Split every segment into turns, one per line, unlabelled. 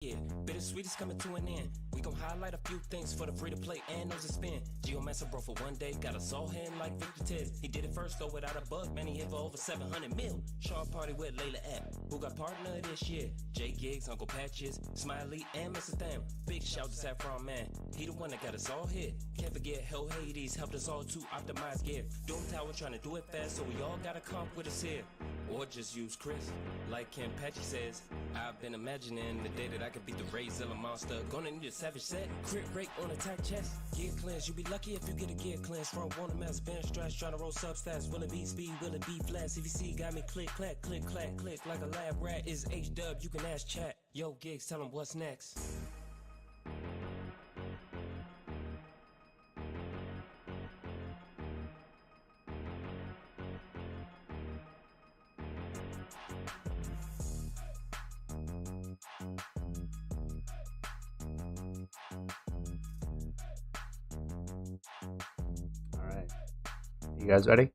Yeah, bittersweet is coming to an end. We gon' highlight a few things for the free to play and those that spin. Geomancer bro for one day, got us all hitting like 50 tits. He did it first though without a bug, man, he hit for over 700 mil. Sean party with Layla App, who got partner this year. J Gigs, Uncle Patches, Smiley, and Mr. Tham. Big shout to Saffron Man, he the one that got us all hit. Can't forget Hell Hades helped us all to optimize gear. Doom Tower trying to do it fast, so we all got a comp with us here. Or just use Chris, like Kenpachi says. I've been imagining the day that I could beat the Rayzilla monster. Gonna need a savage set, crit rate on attack chest. Gear cleanse, you be lucky if you get a gear cleanse. Front one mass bench strats, trying to roll substats. Will it be speed, will it be flat? CVC got me click, clack, click, clack, click like a lab rat. Is H-dub, you can ask chat. Yo, Gigs, tell him what's next.
You guys ready?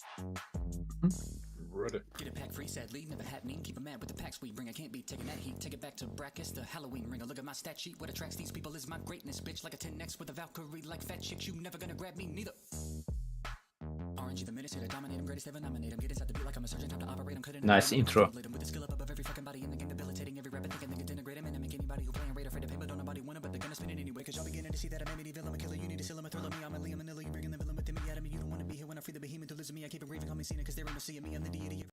Ready.
Get a pack free, sadly, never happening. Keep 'em mad with the packs we bring. I can't be taking that heat. Take it back to brackets, the Halloween ringer. Look at my stat sheet. What attracts these people is my greatness, bitch. Like a 10x with a Valkyrie, like fat chicks. You never gonna grab me, neither. Orange, the minutes here to dominate. I'm greatest ever nominate. I'm getting inside the beat like I'm a surgeon. Time to operate. I'm cutting.
Nice intro.
With the skill up above every fucking body in the game, debilitating every rapper thinking they can integrate him and make anybody who playing rate afraid to pay, but don't nobody want it. But they're gonna spin it anyway. Cause y'all beginning to see that I'm a villain, I'm a killer. You need to seal him, a thriller me. I'm a Liam Manila. You bringing the villain within me out of me. You don't wanna be here when I free the behemoth to listen to me. I keep it raving, call me Cena, cause they're in the sea of me. I'm the deity.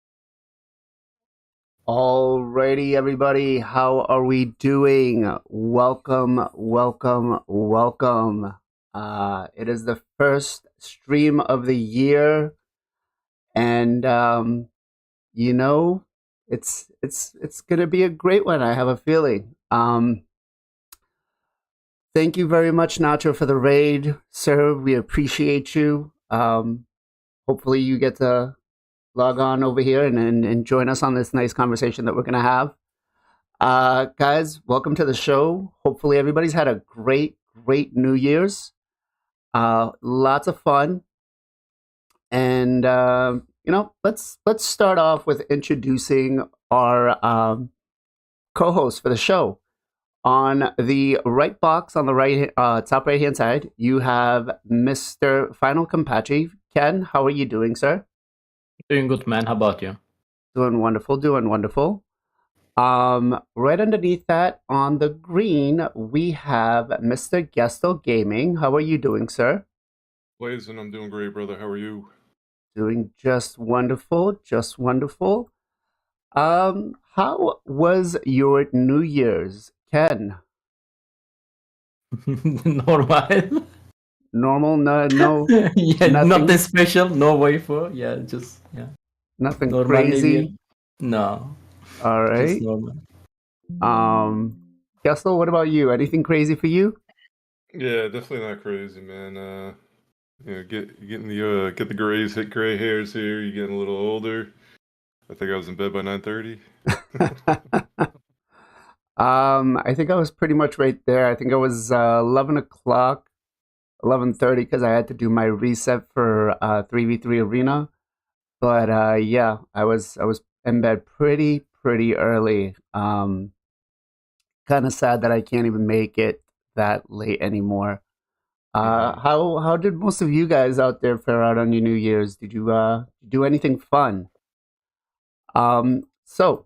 Alrighty, everybody, how are we doing? Welcome, welcome, welcome. It is the first stream of the year, and you know, it's gonna be a great one. I have a feeling. Thank you very much, Nacho, for the raid, sir. We appreciate you. Hopefully, you get to log on over here and join us on this nice conversation that we're going to have. Guys, welcome to the show. Hopefully everybody's had a great New Year's. Lots of fun. And, let's start off with introducing our co-host for the show. On the right box on the right top right-hand side, you have Mr. FinalKenpachi. Ken, how are you doing, sir?
Doing good, man. How about you?
Doing wonderful, doing wonderful. Right underneath that, on the green, we have Mr. Gestal Gaming. How are you doing, sir?
BLAZIN, I'm doing great, brother. How are you?
Doing just wonderful, just wonderful. How was your New Year's, Ken?
Normal.
Normal, no,
Yeah,
nothing,
nothing special. No wafer. Yeah, just
nothing
normal
crazy.
New Year. No,
All
just
right.
normal.
Gestal, what about you? Anything crazy for you?
Yeah, definitely not crazy, man. Get the grays, hit gray hairs here. You're getting a little older. I think I was in bed by 9:30.
I think I was pretty much right there. I think I was 11 o'clock, 11:30, because I had to do my reset for 3v3 arena. But yeah, I was in bed pretty early. Kind of sad that I can't even make it that late anymore. How did most of you guys out there fare out on your New Year's? Did you do anything fun? So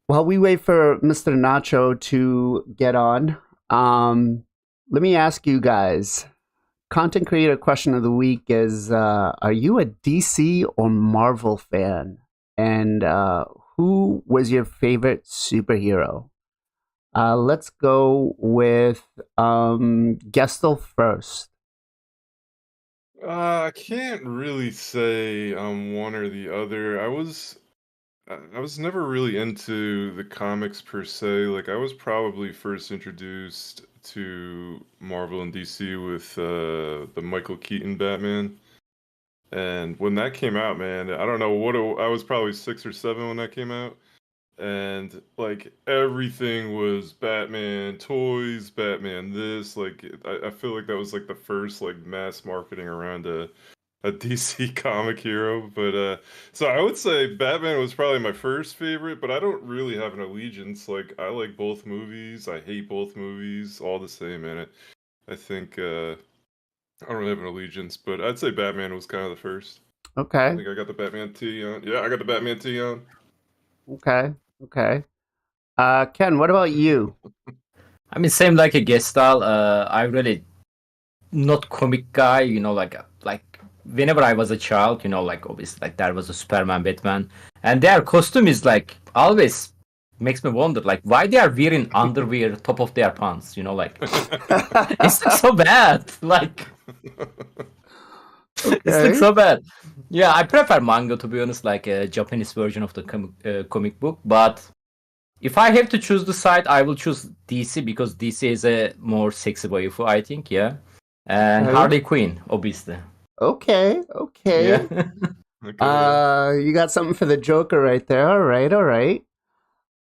while we wait for Mr. Nacho to get on, let me ask you guys. Content creator question of the week is, are you a DC or Marvel fan? And who was your favorite superhero? Let's go with Gestal first.
I can't really say I'm one or the other. I was never really into the comics per se. Like I was probably first introduced to Marvel and DC with the Michael Keaton Batman. And when that came out, man, I don't know I was probably 6 or 7 when that came out. And like everything was Batman toys, Batman this. Like I feel like that was like the first like mass marketing around a DC comic hero. But so I would say Batman was probably my first favorite, but I don't really have an allegiance. Like I like both movies. I hate both movies. All the same in it. I think I don't really have an allegiance, but I'd say Batman was kind of the first. I
Okay.
think I got the Batman tee on. Yeah, I got the Batman tee on.
Okay. Okay. Ken, what about you?
I mean, same like a Gestal. I really not comic guy. Like whenever I was a child, like obviously like there was a Superman, Batman, and their costume is like always makes me wonder like why they are wearing underwear top of their pants. Like it's like so bad. Like it's like
Okay.
so bad. Yeah, I prefer manga to be honest, like a Japanese version of the comic book. But if I have to choose the side, I will choose DC because DC is a more sexy waifu, I think. Yeah, and
Okay.
Harley Quinn, obviously.
Okay. Okay.
Yeah.
Okay, yeah.
You got something for the Joker right there. All right. All right.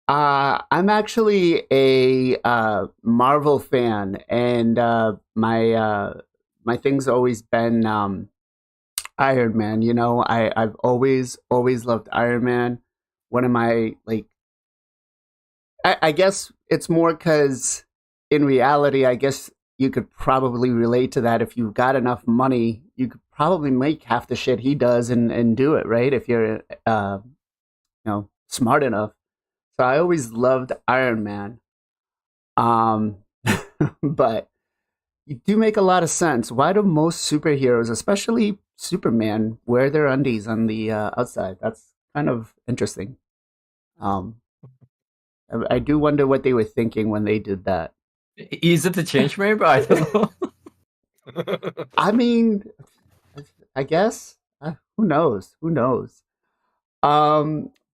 I'm actually a Marvel fan, and my thing's always been Iron Man. I've always loved Iron Man. One of my like, I guess it's more because in reality, I guess you could probably relate to that. If you've got enough money, you could probably make half the shit he does and do it right if you're smart enough. So I always loved Iron Man. Um, but you do make a lot of sense. Why do most superheroes, especially Superman, wear their undies on the outside? That's kind of interesting. Um, I do wonder what they were thinking when they did that.
Is it a change maybe? I don't know.
I mean, I guess who knows? Who knows?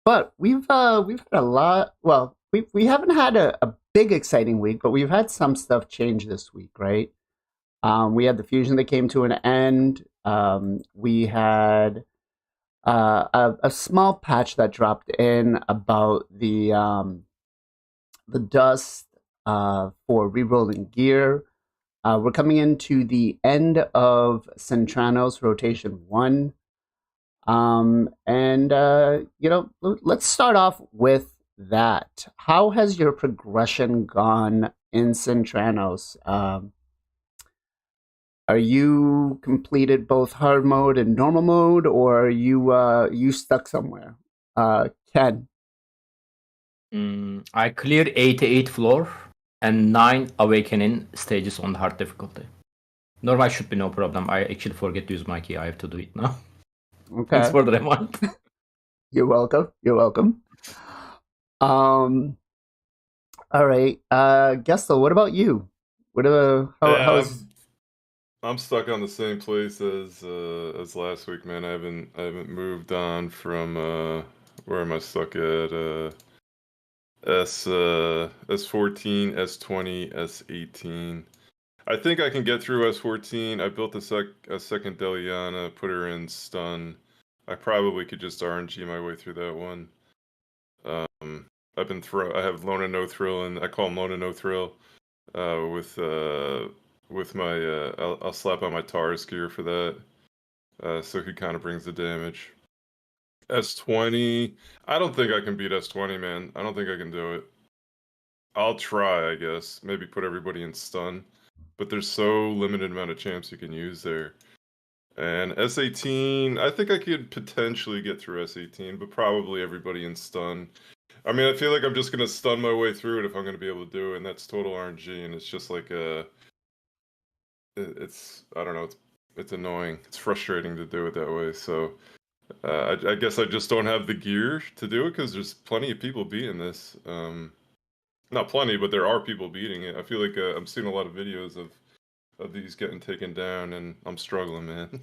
But we've had a lot. Well, we haven't had a big exciting week, but we've had some stuff change this week, right? We had the fusion that came to an end. We had a small patch that dropped in about the dust for rerolling gear. We're coming into the end of Centrano's rotation 1. And let's start off with that. How has your progression gone in Centranos? Are you completed both hard mode and normal mode, or are you stuck somewhere? Ken.
I cleared 88 floor and 9 awakening stages on the hard difficulty. Normal should be no problem. I actually forget to use my key. I have to do it now. Thanks
Okay.
for the reminder.
You're welcome. You're welcome. All right. Gestal, what about you? How's
I'm stuck on the same place as last week, man. I haven't moved on from where am I stuck at? S14, S20, S18. I think I can get through S14. I built a second Deliana, put her in stun. I probably could just RNG my way through that one. I have Lona No Thrill, and I call him Lona No Thrill. With my I'll slap on my Taurus gear for that. So he kind of brings the damage. S20. I don't think I can beat S20, man. I don't think I can do it. I'll try, I guess. Maybe put everybody in stun. But there's so limited amount of champs you can use there. And S18, I think I could potentially get through S18, but probably everybody in stun. I mean, I feel like I'm just gonna stun my way through it if I'm gonna be able to do it, and that's total RNG, and it's just like it's I don't know, it's annoying. It's frustrating to do it that way. So I guess I just don't have the gear to do it because there's plenty of people beating this. Not plenty, but there are people beating it. I feel like I'm seeing a lot of videos of these getting taken down, and I'm struggling, man.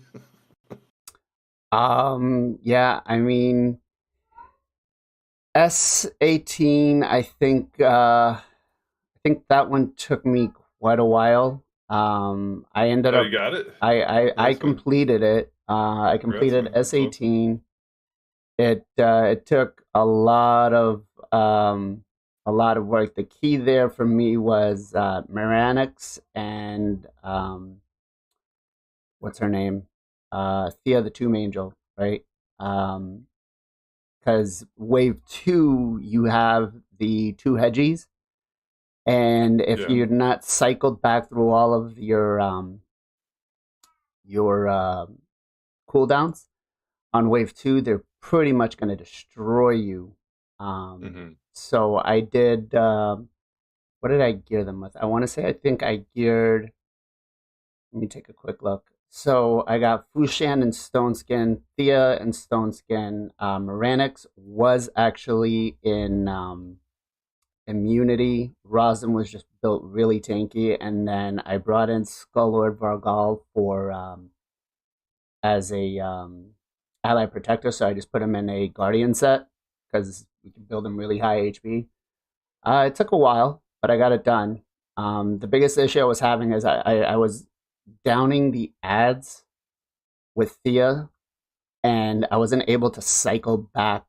yeah, I mean S18, I think that one took me quite a while. I ended
Oh,
up
you got it?
I
Nice, man.
completed it. I
Congrats,
completed
man. That's awesome.
S18. It took a lot of work. The key there for me was Miranix and what's her name? Thea the Tomb Angel, right? Because wave 2, you have the 2 Hedgies, and if
Yeah.
you're not cycled back through all of your cooldowns on wave 2, they're pretty much going to destroy you. So I did. What did I gear them with? I want to say I think I geared. Let me take a quick look. So I got Fushan and Stone Skin, Thea and Stone Skin. Moranix was actually in Immunity. Rosin was just built really tanky, and then I brought in Skull Vargal for as a ally protector. So I just put him in a Guardian set because we can build him really high HP. It took a while, but I got it done. The biggest issue I was having is I was downing the ads with Thea, and I wasn't able to cycle back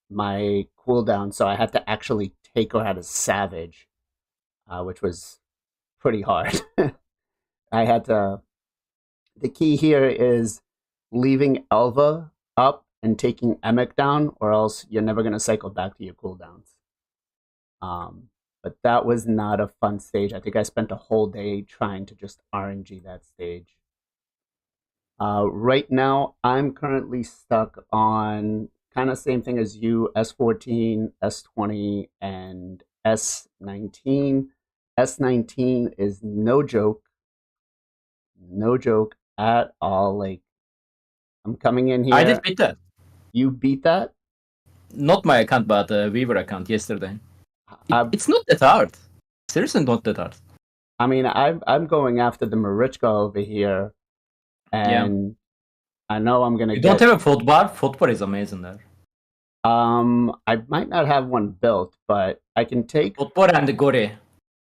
my cooldown, so I had to actually take her out as Savage, which was pretty hard. I had to. The key here is leaving Elva up and taking Emic down, or else you're never going to cycle back to your cooldowns. But that was not a fun stage. I think I spent a whole day trying to just RNG that stage. Right now, I'm currently stuck on kind of same thing as you, S14, S20, and S19. S19 is no joke. No joke at all. Like, I'm coming in here.
I did beat that.
You beat that?
Not my account, but Weaver account yesterday. It's not that hard. Seriously, not that hard.
I mean, I'm going after the Marichka over here, and I know I'm gonna.
You don't have a foot bar? Foot bar is amazing there.
I might not have one built, but I can take
Foot bar and the Gore.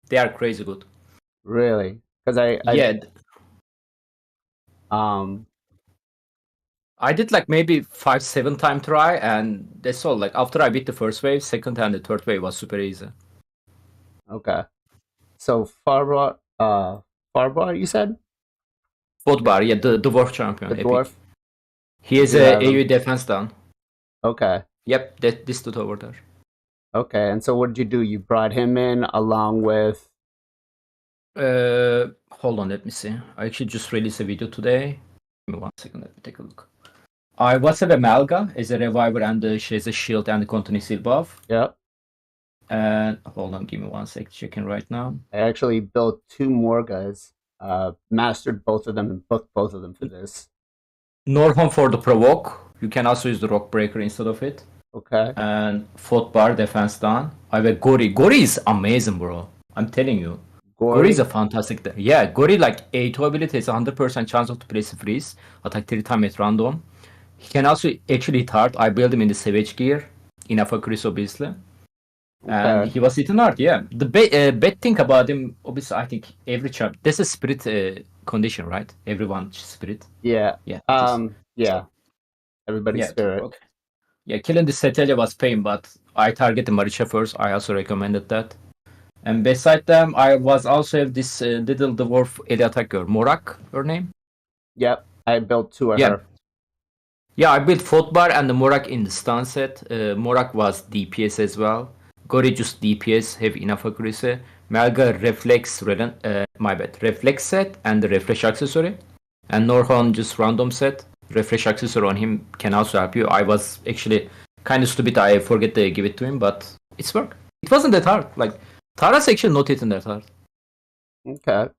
They are crazy good.
Really? Because
I did like maybe 5-7 time try, and that's all. Like after I beat the first wave, second and the third wave was super easy.
Okay. So Farbar, you said?
Bodbar, yeah, the dwarf champion.
The dwarf?
He has a AoE defense down.
Okay.
Yep, this dude over there.
Okay, and so what did you do? You brought him in along with...
Hold on, let me see. I actually just released a video today. Give me 1 second, let me take a look. I was a Malga as a reviver, and she has a shield and a continuous heal buff.
Yep.
And hold on, give me 1 sec, checking right now.
I actually built 2 Morgas, mastered both of them, and booked both of them for this.
Norhorn for the provoke. You can also use the rock breaker instead of it.
Okay.
And foot bar defense down. I have a Gori. Gori is amazing, bro. I'm telling you. Gori is a fantastic. Yeah, Gori like A2 ability has 100% chance of to place a freeze. Attack 3 times at random. He can also actually hit hard. I built him in the Savage gear. Enough accuracy, obviously. And he was hitting hard, yeah. The bad thing about him, obviously, I think every champ. This is spirit condition, right? Everyone's spirit.
Yeah.
Yeah.
Yeah. Everybody's spirit.
Okay. Yeah, killing the Setelia was pain, but I targeted Maricha first. I also recommended that. And beside them, I was also have this little dwarf elite attacker, Morak, her name.
Yep, I built 2 of her.
Yeah, I built Fotbar and the Morak in the stun set. Morak was DPS as well. Gori just DPS, have enough accuracy. Malga reflex, reflex set and the refresh accessory. And Norhorn just random set. Refresh accessory on him can also help you. I was actually kind of stupid. I forget to give it to him, but it's work. It wasn't that hard. Like Tara's actually not hitting that hard.
Okay.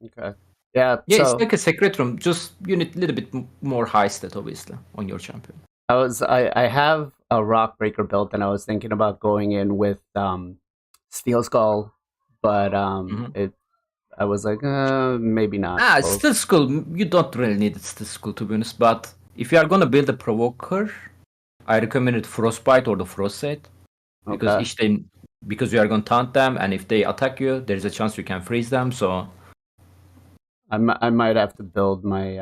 Yeah.
Yeah,
so,
it's like a secret room. Just you need a little bit more high stat, obviously, on your champion.
I have a rock breaker built, and I was thinking about going in with Steel Skull, but I was like, maybe not.
Steel Skull, you don't really need Steel Skull to be honest, but if you are gonna build a provoker, I recommend Frostbite or the Frost set. Because each time, because you are gonna taunt them, and if they attack you, there's a chance you can freeze them, so
I might have to build my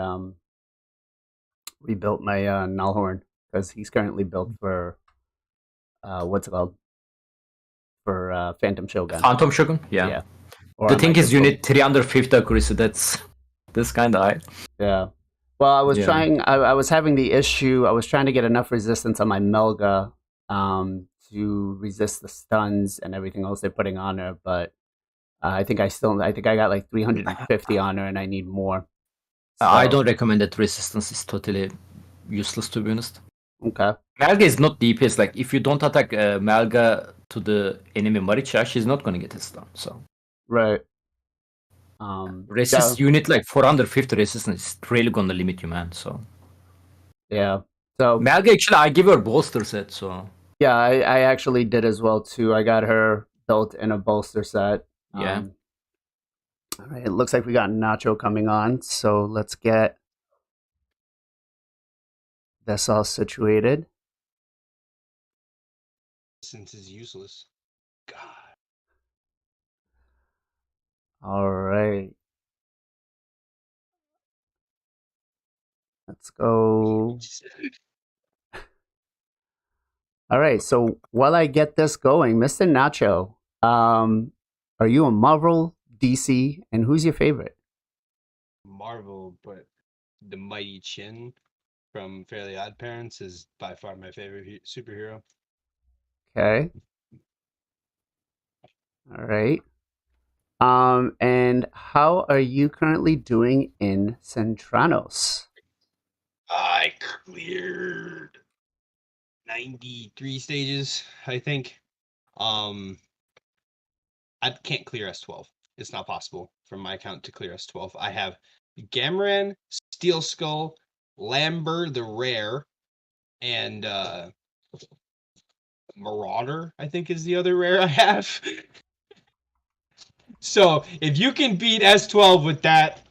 rebuilt my Nullhorn, because he's currently built for what's it called? For Phantom Shogun.
Phantom Shogun? Yeah.
Or
the thing is, you need 350 accuracy. That's kind of high.
Yeah. Well, I was
Yeah.
trying. I was having the issue. I was trying to get enough resistance on my Melga to resist the stuns and everything else they're putting on her. But I think I got like 350 on her, and I need more.
I
So,
don't recommend that. Resistance is totally useless, to be honest.
Okay.
Malga is not DPS. Like, if you don't attack Malga to the enemy Maricha, she's not gonna get a stun. So
Right.
resist unit like 450 resistance is really gonna limit you, man. So
Yeah. So
Malga, actually, I give her bolster set. So
yeah, I actually did as well too. I got her built in a bolster set.
Yeah.
All right. It looks like we got Nacho coming on. So let's get this all situated.
Since is useless. God.
All right. Let's go. All right. So while I get this going, Mr. Nacho, are you a Marvel, DC, and who's your favorite?
Marvel, but the Mighty Chin from Fairly Odd Parents is by far my favorite superhero.
Okay. All right. And how are you currently doing in Centranos?
I cleared 93 stages, I think. I can't clear S12. It's not possible from my account to clear S12. I have Gamran, Steel Skull, Lamber the Rare, and Marauder, I think is the other rare I have. So if you can beat S12 with that,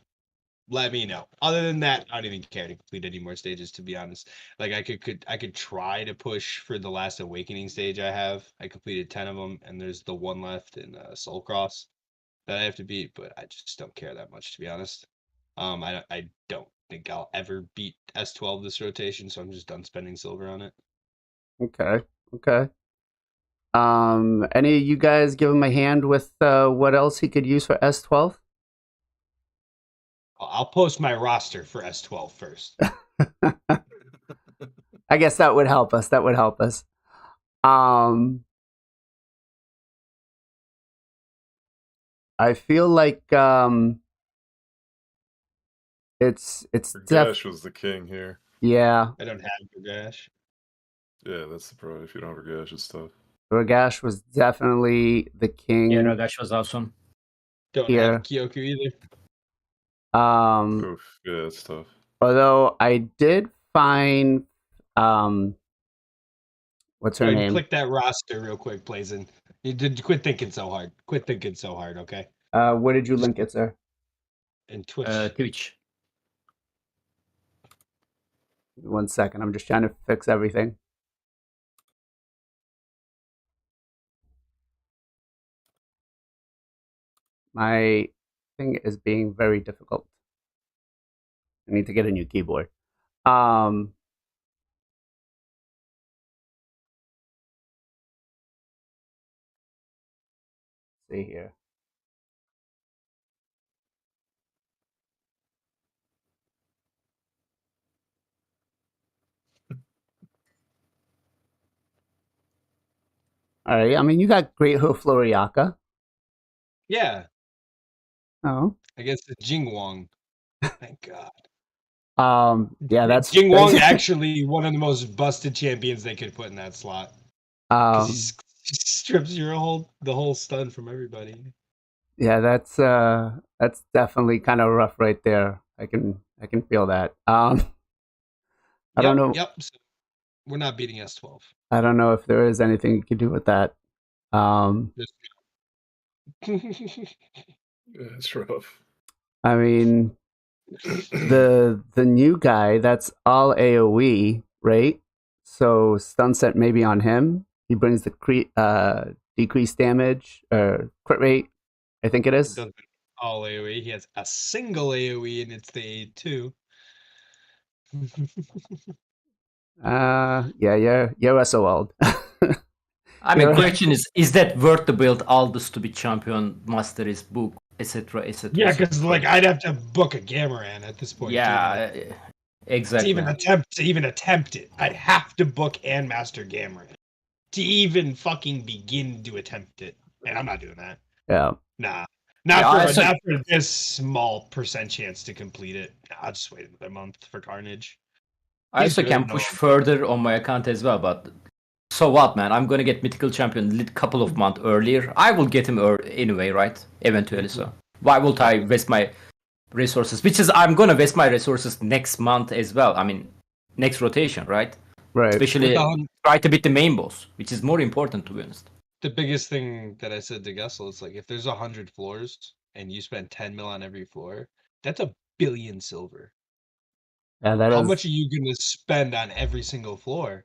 let me know. Other than that, I don't even care to complete any more stages, to be honest. Like I could try to push for the last awakening stage I have. I completed 10 of them, and there's the one left in Soul Cross that I have to beat, but I just don't care that much, to be honest. I don't think I'll ever beat S12 this rotation, so I'm just done spending silver on it.
Okay. Okay. Any of you guys give him a hand with what else he could use for S12?
I'll post my roster for S12 first.
I guess that would help us. That would help us. I feel like it's
Gash was the king here.
Yeah.
I don't have Gash.
Yeah, that's the problem. If you don't have Gash, it's tough.
Ragash was definitely the king.
yeah, Ragash was awesome.
Don't
Here.
have Kyoku either.
Oof, yeah, it's tough.
Although I did find what's her name?
Click that roster real quick, Blazin. You did quit thinking so hard. Quit thinking so hard, okay?
Where did you link it, sir?
And Twitch.
Twitch.
1 second. I'm just trying to fix everything. My thing is being very difficult. I need to get a new keyboard. See here. All right. I mean, you got Great Hoof Floriaka.
Yeah,
Oh.
against the Jing Wang. Thank God.
Yeah, that's
Jing Wang actually one of the most busted champions they could put in that slot. Because he strips the whole stun from everybody.
Yeah, that's definitely kind of rough right there. I can feel that. I don't know.
Yep. So we're not beating S12.
I don't know if there is anything you can do with that.
Yeah, it's rough.
I mean, the new guy, that's all AoE, right? So stun set maybe on him. He brings the decreased damage or crit rate, I think it is.
Doesn't all AoE. He has a single AoE, and it's the A2.
Yeah, you're so old.
I mean, question is that worth the build Aldous to be champion, master his book, etc., etc.?
Yeah, because like I'd have to book a Gamaran at this point.
Yeah, Exactly.
To even attempt it, I'd have to book and master Gamma to even fucking begin to attempt it, and I'm not doing that.
Yeah.
Nah,
Yeah,
not for this small percent chance to complete it. Nah, I'll just wait another month for Carnage.
I
He's
also
good,
can
no.
push further on my account as well, but so what, man? I'm gonna get Mythical Champion a couple of months earlier. I will get him anyway, right? Eventually, so why would I waste my resources? Which is, I'm gonna waste my resources next month as well. I mean, next rotation, right?
Right.
Especially try to beat the main boss, which is more important, to be honest.
The biggest thing that I said to Gestal is like, if there's 100 floors and you spend 10 mil on every floor, that's $1 billion silver.
Yeah, that
How
is.
much are you gonna spend on every single floor?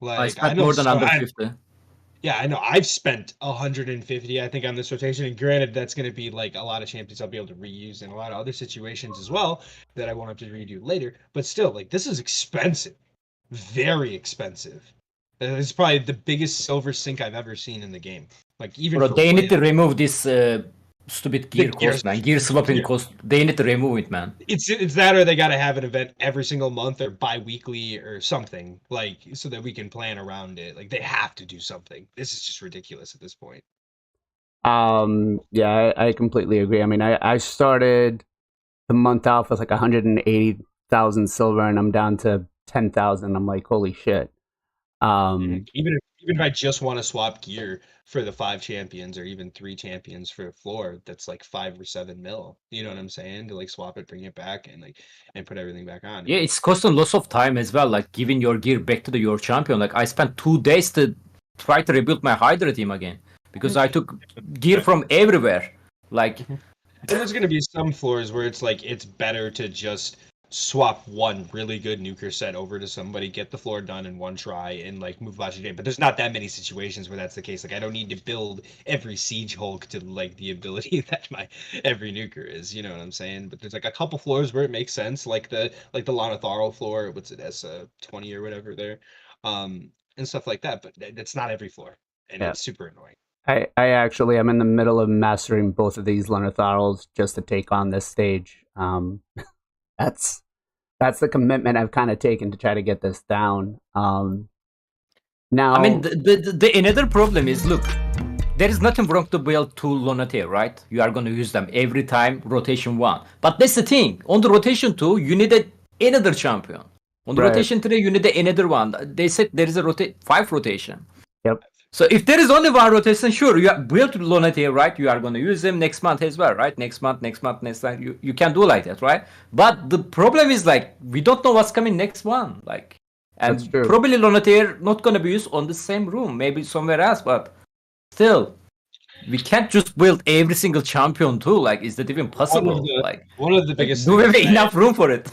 Like,
I spent more than under 50.
Yeah, I know. I've spent 150, I think, on this rotation. And granted, that's going to be like a lot of champions I'll be able to reuse in a lot of other situations as well that I won't have to redo later. But still, like, this is expensive. Very expensive. It's probably the biggest silver sink I've ever seen in the game. Like, even
Bro,
for
they need to
win.
remove this stupid gear
gear-
cost, man. Gear swapping
gear-
cost. They need to remove it, man.
It's that, or they got to have an event every single month or bi-weekly or something, like, so that we can plan around it. Like, they have to do something. This is just ridiculous at this point.
Yeah, I completely agree. I mean, I started the month off with like 180,000 silver, and I'm down to 10,000. I'm like, holy shit.
Even if I just want to swap gear for the 5 champions or even 3 champions for a floor, that's like 5 or 7 mil. You know what I'm saying? To like swap it, bring it back, and put everything back on.
Yeah, it's costing lots of time as well, like giving your gear back to your champion. Like, I spent 2 days to try to rebuild my Hydra team again because I took gear from everywhere. Like,
And there's going to be some floors where it's like it's better to just swap one really good nuker set over to somebody, get the floor done in one try, and like move Bashi game. But there's not that many situations where that's the case. Like, I don't need to build every Siege Hulk to like the ability that my every nuker is. You know what I'm saying? But there's like a couple floors where it makes sense, like the Lanatharo floor. What's it, S20 or whatever there, and stuff like that. But it's not every floor, and
Yeah.
it's super annoying.
I actually am in the middle of mastering both of these Lunatharals just to take on this stage. That's the commitment I've kind of taken to try to get this down. Now,
I mean, the another problem is, look, there is nothing wrong to build 2 Lunatic, right? You are going to use them every time, rotation 1. But that's the thing. On the rotation 2, you need another champion. On the
Right.
rotation 3, you need another one. They said there is a 5 rotation.
Yep.
So if there is only 1 rotation, sure, you have built Lunatic, right? You are going to use them next month as well, right? Next month. You can do like that, right? But the problem is, like, we don't know what's coming next one. Like, and
That's true.
probably Lunatic not going to be used on the same room, maybe somewhere else, but still, we can't just build every single champion too. Like, is that even possible?
One of the biggest
do we have
things
enough room for it?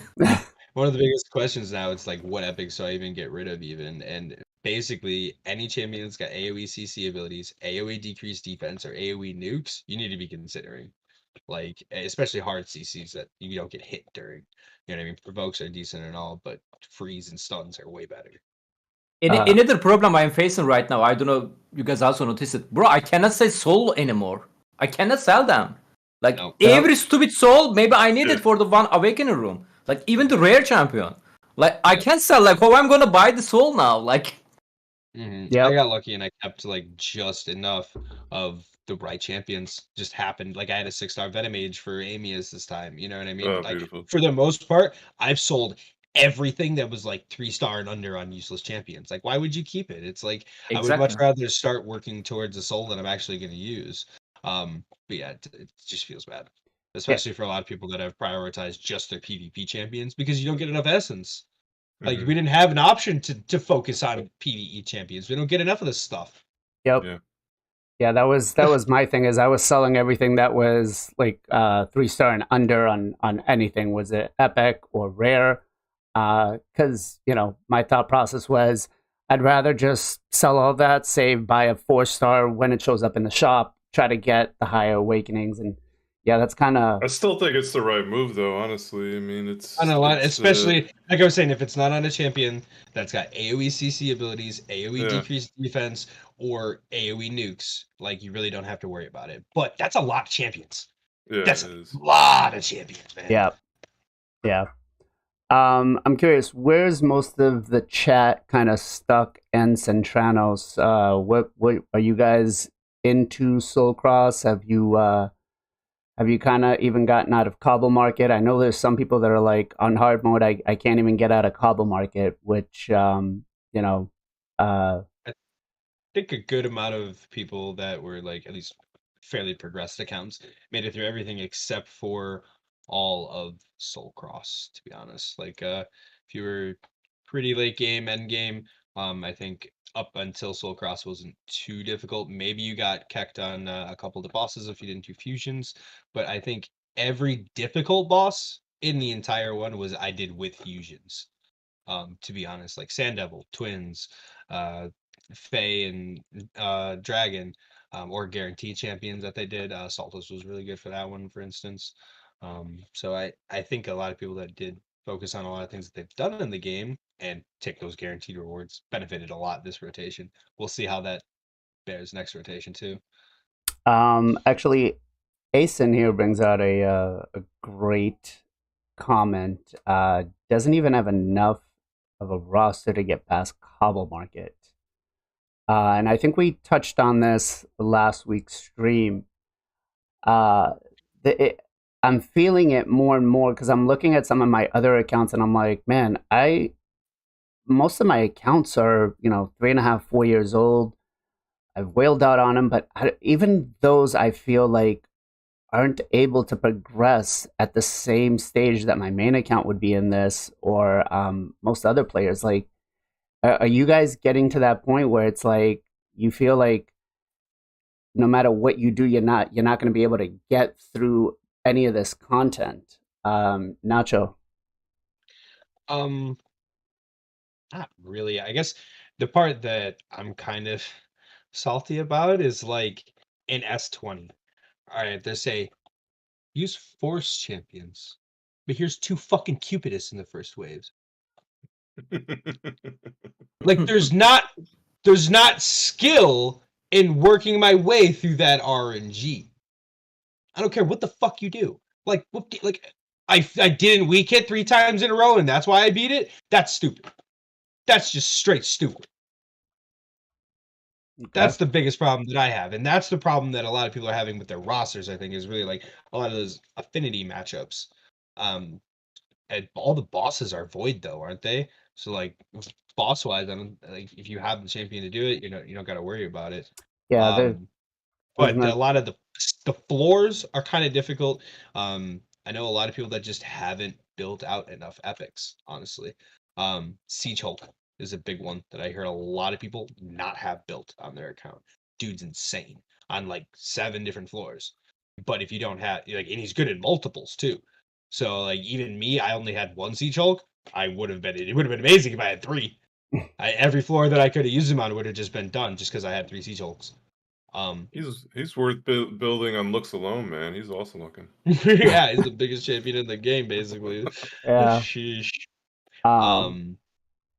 One of the biggest questions now, it's like, what epics do I even get rid of even? And basically, any champion that's got AoE CC abilities, AoE decreased defense, or AoE nukes, you need to be considering. Like, especially hard CCs that you don't get hit during. You know what I mean? Provokes are decent and all, but freeze and stuns are way better.
Another problem I'm facing right now, I don't know, you guys also notice it. Bro, I cannot sell soul anymore. I cannot sell them. Like, every stupid soul, maybe I need it for the 1 awakening room. Like, even the rare champion. Like, I can't sell, like, oh, I'm gonna buy the soul now. Like,
Yeah.
I got lucky and I kept like just enough of the right champions. Just happened. Like, I had a 6-star Venomage for Amias this time. You know what I mean?
Oh,
Like,
beautiful.
for the most part, I've sold everything that was like 3-star and under on useless champions. Like, why would you keep it? It's like, I would much rather start working towards a soul that I'm actually going to use. But yeah, it just feels bad, especially for a lot of people that have prioritized just their PvP champions because you don't get enough essence. Like, we didn't have an option to focus on PvE champions. We don't get enough of this stuff.
Yep. Yeah, that was my thing. Is I was selling everything that was like 3-star and under on anything. Was it epic or rare? Because my thought process was I'd rather just sell all that, save, buy a 4-star when it shows up in the shop, try to get the higher awakenings, and yeah, that's kind of.
I still think it's the right move, though. Honestly, I mean, it's.
I know, especially like I was saying, if it's not on a champion that's got AoE CC abilities, AoE decreased defense, or AoE nukes, like, you really don't have to worry about it. But that's a lot of champions.
Yeah,
that's a lot of champions, man.
Yeah. I'm curious, where's most of the chat kind of stuck in Centranos? What are you guys into Soul Cross? Have you kind of even gotten out of Cobble Market? I know there's some people that are like on hard mode. I can't even get out of Cobble Market, which you know,
I think a good amount of people that were like at least fairly progressed accounts made it through everything except for all of Soul Cross, to be honest. Like if you were pretty late game, end game, I think up until Soul Cross wasn't too difficult. Maybe you got kecked on a couple of the bosses if you didn't do fusions, but I think every difficult boss in the entire one was I did with fusions. To be honest, like Sand Devil, Twins, uh Fae and Dragon, or guaranteed champions that they did. Saltos was really good for that one, for instance. So I think a lot of people that did focus on a lot of things that they've done in the game and take those guaranteed rewards benefited a lot this rotation. We'll see how that bears next rotation too.
actually, Asen here brings out a great comment. Doesn't even have enough of a roster to get past Cobble Market. And I think we touched on this last week's stream. Uh, I'm feeling it more and more because I'm looking at some of my other accounts and I'm like, man, most of my accounts are 3.5, 4 years old. I've wailed out on them, but even those I feel like aren't able to progress at the same stage that my main account would be in this, or most other players. Like, are you guys getting to that point where it's like you feel like no matter what you do, you're not going to be able to get through any of this content? Nacho.
Um, Not really. I guess the part that I'm kind of salty about is like in S20. All right, they say use force champions, but here's two fucking Cupidists in the first waves. Like there's not skill in working my way through that RNG. I don't care what the fuck you do. Like I didn't weak hit 3 times in a row and that's why I beat it. That's stupid. That's just straight stupid. That's the biggest problem that I have, and that's the problem that a lot of people are having with their rosters. I think is really like a lot of those affinity matchups. And all the bosses are void though, aren't they? So like boss wise, I don't like if you have the champion to do it, you don't got to worry about it.
Yeah,
But a lot of the floors are kind of difficult. I know a lot of people that just haven't built out enough epics, honestly. Siege Hulk is a big one that I heard a lot of people not have built on their account. Dude's insane on like 7 different floors. But if you don't have like, and he's good in multiples too. So like even me, I only had 1 Siege Hulk. It would have been amazing if I had 3. Every floor that I could have used him on would have just been done just because I had 3 Siege Hulks.
He's worth building on looks alone, man. He's awesome looking.
Yeah, he's the biggest champion in the game, basically.
Yeah.
Sheesh.
Um,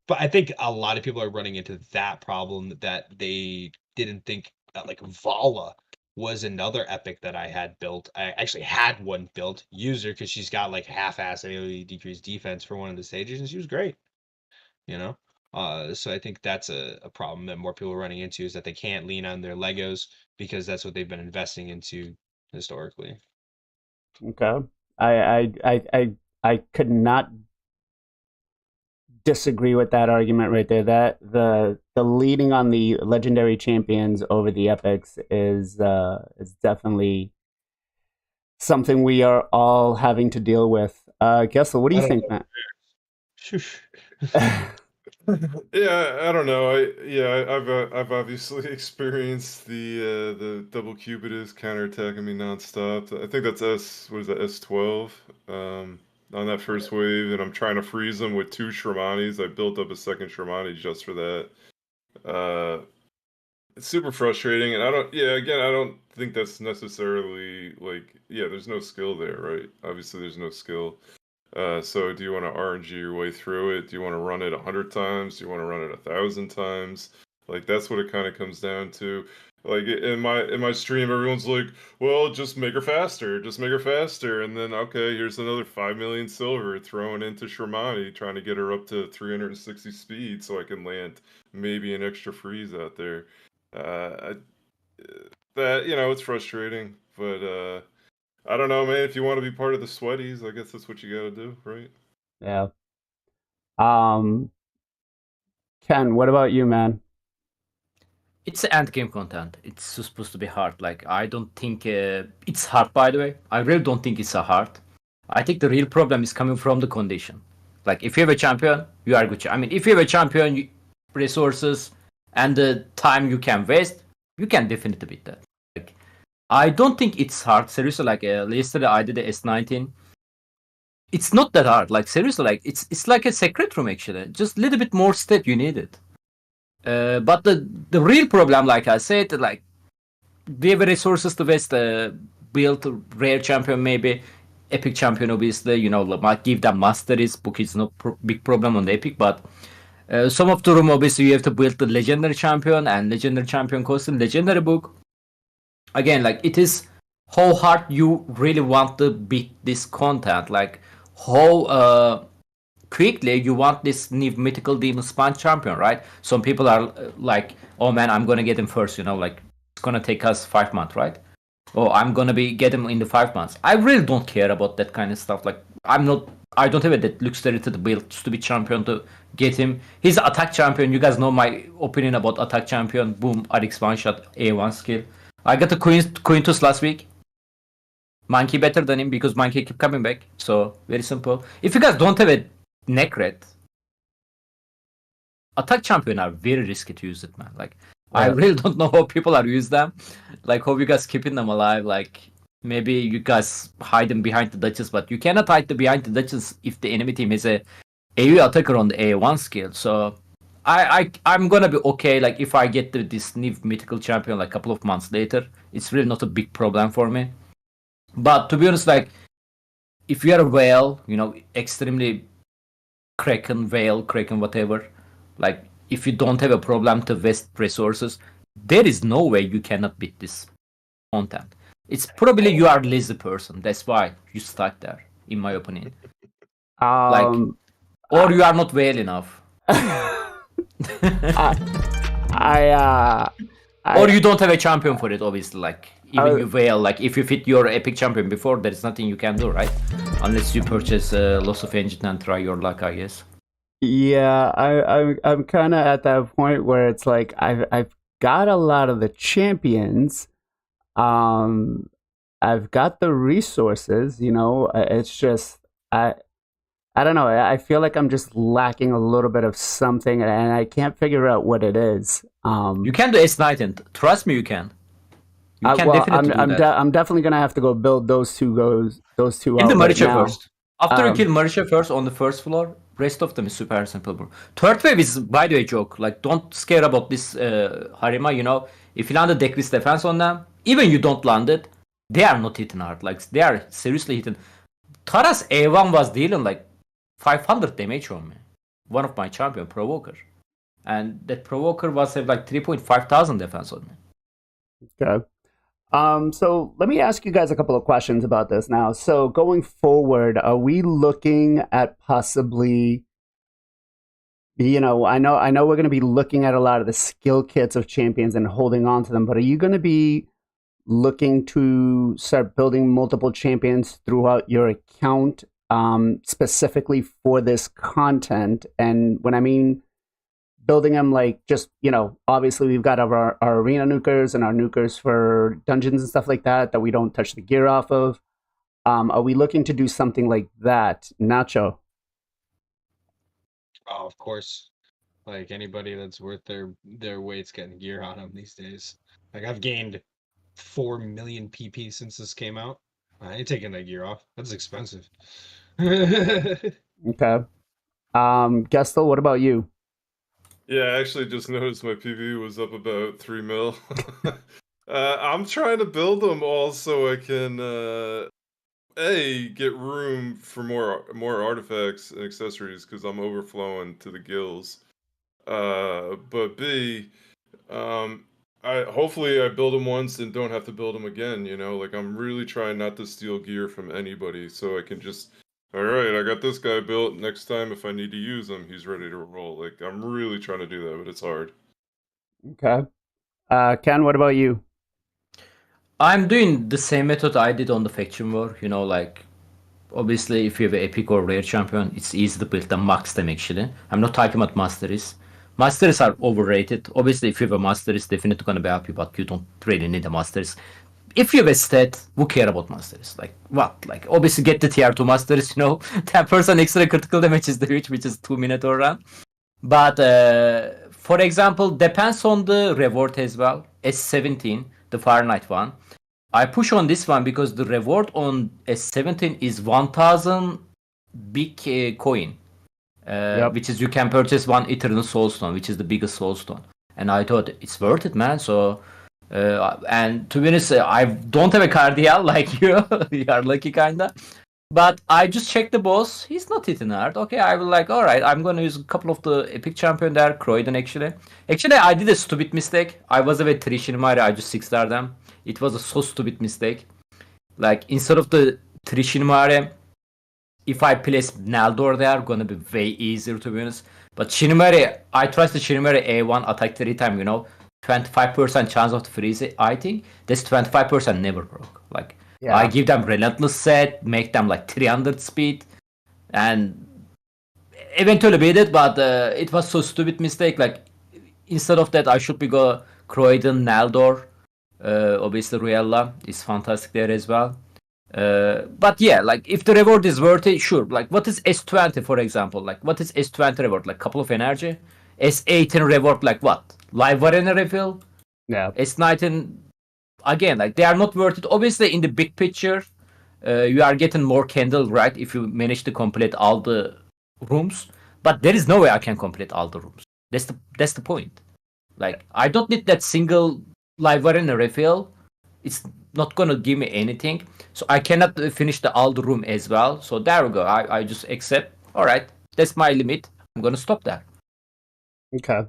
But I think a lot of people are running into that problem that they didn't think that like Vala was another epic that I had built. I actually had one built, user, because she's got like half-ass AoE decreased defense for one of the stages, and she was great. You know? So I think that's a problem that more people are running into is that they can't lean on their Legos because that's what they've been investing into historically.
Okay. I could not disagree with that argument right there. That the leading on the legendary champions over the epics is definitely something we are all having to deal with. Gestal, what do you think, Matt?
Yeah, I don't know. I've obviously experienced the double Cupidus counterattacking me nonstop. I think that's S12 on that first wave, and I'm trying to freeze them with 2 Shramanis. I built up a second Shramani just for that. It's super frustrating, and I don't think that's necessarily like, there's no skill there, right? Obviously, there's no skill. So do you want to RNG your way through it? Do you want to run it 100 times? Do you want to run it 1,000 times? Like that's what it kind of comes down to. Like in my stream, everyone's like, "Well, just make her faster, just make her faster," and then okay, here's another 5 million silver thrown into Shermani, trying to get her up to 360 speed so I can land maybe an extra freeze out there. I, that it's frustrating, but I don't know, man. If you want to be part of the sweaties, I guess that's what you got to do, right?
Yeah. Ken, what about you, man?
It's end game content. It's supposed to be hard. Like I don't think it's hard. By the way, I really don't think it's a hard. I think the real problem is coming from the condition. Like if you have a champion, you are good. I mean, if you have a champion, resources and the time you can waste, you can definitely beat that. Like I don't think it's hard. Seriously, like yesterday I did the S19. It's not that hard. Like seriously, like it's like a secret room actually. Just a little bit more step you need it. But the real problem, like I said, like we have resources to waste build rare champion, maybe epic champion. Obviously, might give them masteries. Book is no big problem on the epic, but some of the room obviously you have to build the legendary champion, and legendary champion costs in legendary book. Again, like it is how hard you really want to beat this content, like how quickly you want this new mythical demon spawn champion, right? Some people are like, oh man, I'm gonna get him first, like it's gonna take us 5 months, right? Oh, I'm gonna get him in the 5 months. I really don't care about that kind of stuff. Like I don't have a that luxury to build to be champion to get him. He's attack champion. You guys know my opinion about attack champion. Boom, RX one shot, A1 skill. I got the Quintus last week. Monkey better than him because Monkey keep coming back. So very simple. If you guys don't have a Necret, attack champion are very risky to use it, man. Like I really don't know how people are use them. Like how you guys keeping them alive. Like maybe you guys hide them behind the Duchess, but you cannot hide them behind the Duchess if the enemy team is a AoE attacker on the A1 skill. So I'm gonna be okay. Like if I get this new mythical champion like a couple of months later, it's really not a big problem for me. But to be honest, like if you are a whale, extremely Kraken, whatever. Like, if you don't have a problem to waste resources, there is no way you cannot beat this content. It's probably you are a lazy person. That's why you stuck there, in my opinion. Or you are not well enough. Or you don't have a champion for it, obviously. Like, even you fail. Like, if you fit your epic champion before, there is nothing you can do, right? Unless you purchase Loss of Engine and try your luck, I guess.
Yeah, I'm kind of at that point where it's like I've got a lot of the champions. I've got the resources. It's just I don't know. I feel like I'm just lacking a little bit of something, and I can't figure out what it is.
You can do S19. Trust me, you can. You can definitely do that.
I'm definitely gonna have to go build those two
In the Maricha
right
first. After you kill Maricha first on the first floor, rest of them is super simple, bro. Third wave is, by the way, joke. Like, don't scare about this Harima. If you land a Decrease defense on them, even you don't land it, they are not hitting hard. Like, they are seriously hitting. Tara's A1 was dealing like 500 damage on me. One of my champion, Provoker. And that Provoker was like 3,500 defense on me.
Okay. So let me ask you guys a couple of questions about this now. So going forward, are we looking at possibly, I know we're going to be looking at a lot of the skill kits of champions and holding on to them, but are you going to be looking to start building multiple champions throughout your account, specifically for this content? And when I mean building them, like, just, obviously we've got our arena nukers and our nukers for dungeons and stuff like that we don't touch the gear off of. Are we looking to do something like that, Nacho?
Oh, of course. Like anybody that's worth their weight's getting gear on them these days. Like I've gained 4 million PP since this came out. I ain't taking that gear off. That's expensive.
Okay. Gestal, what about you?
Yeah, I actually just noticed my PV was up about 3 mil. I'm trying to build them all so I can get room for more artifacts and accessories because I'm overflowing to the gills. But B, Hopefully I build them once and don't have to build them again, you know? Like, I'm really trying not to steal gear from anybody, so I can just, all right, I got this guy built. Next time, if I need to use him, he's ready to roll. Like, I'm really trying to do that, but it's hard.
Okay. Ken, what about you?
I'm doing the same method I did on the faction war. You know, like obviously if you have an epic or rare champion, it's easy to build them, max them actually. I'm not talking about masteries. Masteries are overrated. Obviously, if you have a master, it's definitely gonna be happy, but you don't really need a masters. If you have a stat, who care about masters? Like what? Like obviously get the tier 2 masters, you know, 10% extra critical damage is the huge, which is 2 minute or run. But for example, depends on the reward as well. S17, the Fahrenheit one. I push on this one because the reward on S17 is 1000 big coin, which is you can purchase one Eternal Soulstone, which is the biggest Soulstone. And I thought it's worth it, man. So, and to be honest, I don't have a cardial like you. You are lucky, kinda. But I just checked the boss. He's not hitting hard. Okay, I will like, all right, I'm going to use a couple of the epic champion there, Croydon actually. Actually, I did a stupid mistake. I was away 3 Shinimari, I just 6-star them. It was a so stupid mistake. Like, instead of the 3 Shinimari, if I place Naldor there, gonna be way easier to be honest. But Shinimari, I trust the Shinimari A1 attack 3 times, you know. 25% chance of the freeze, I think. This 25% never broke. Like, yeah. I give them relentless set, make them like 300 speed, and eventually beat it. But it was so stupid mistake. Like instead of that, I should be go Croydon, Naldor. Obviously, Ruella is fantastic there as well. But yeah, like if the reward is worth it, sure. Like what is S20 for example? Like what is S20 reward? Like couple of energy. S18 reward like what? Live arena refill.
Yeah.
S19. Again, like they are not worth it. Obviously, in the big picture, you are getting more candle, right? If you manage to complete all the rooms, but there is no way I can complete all the rooms. That's the point. Like I don't need that single live arena refill. It's not gonna give me anything, so I cannot finish all the room as well. So there we go. I just accept. All right, that's my limit. I'm gonna stop there.
Okay.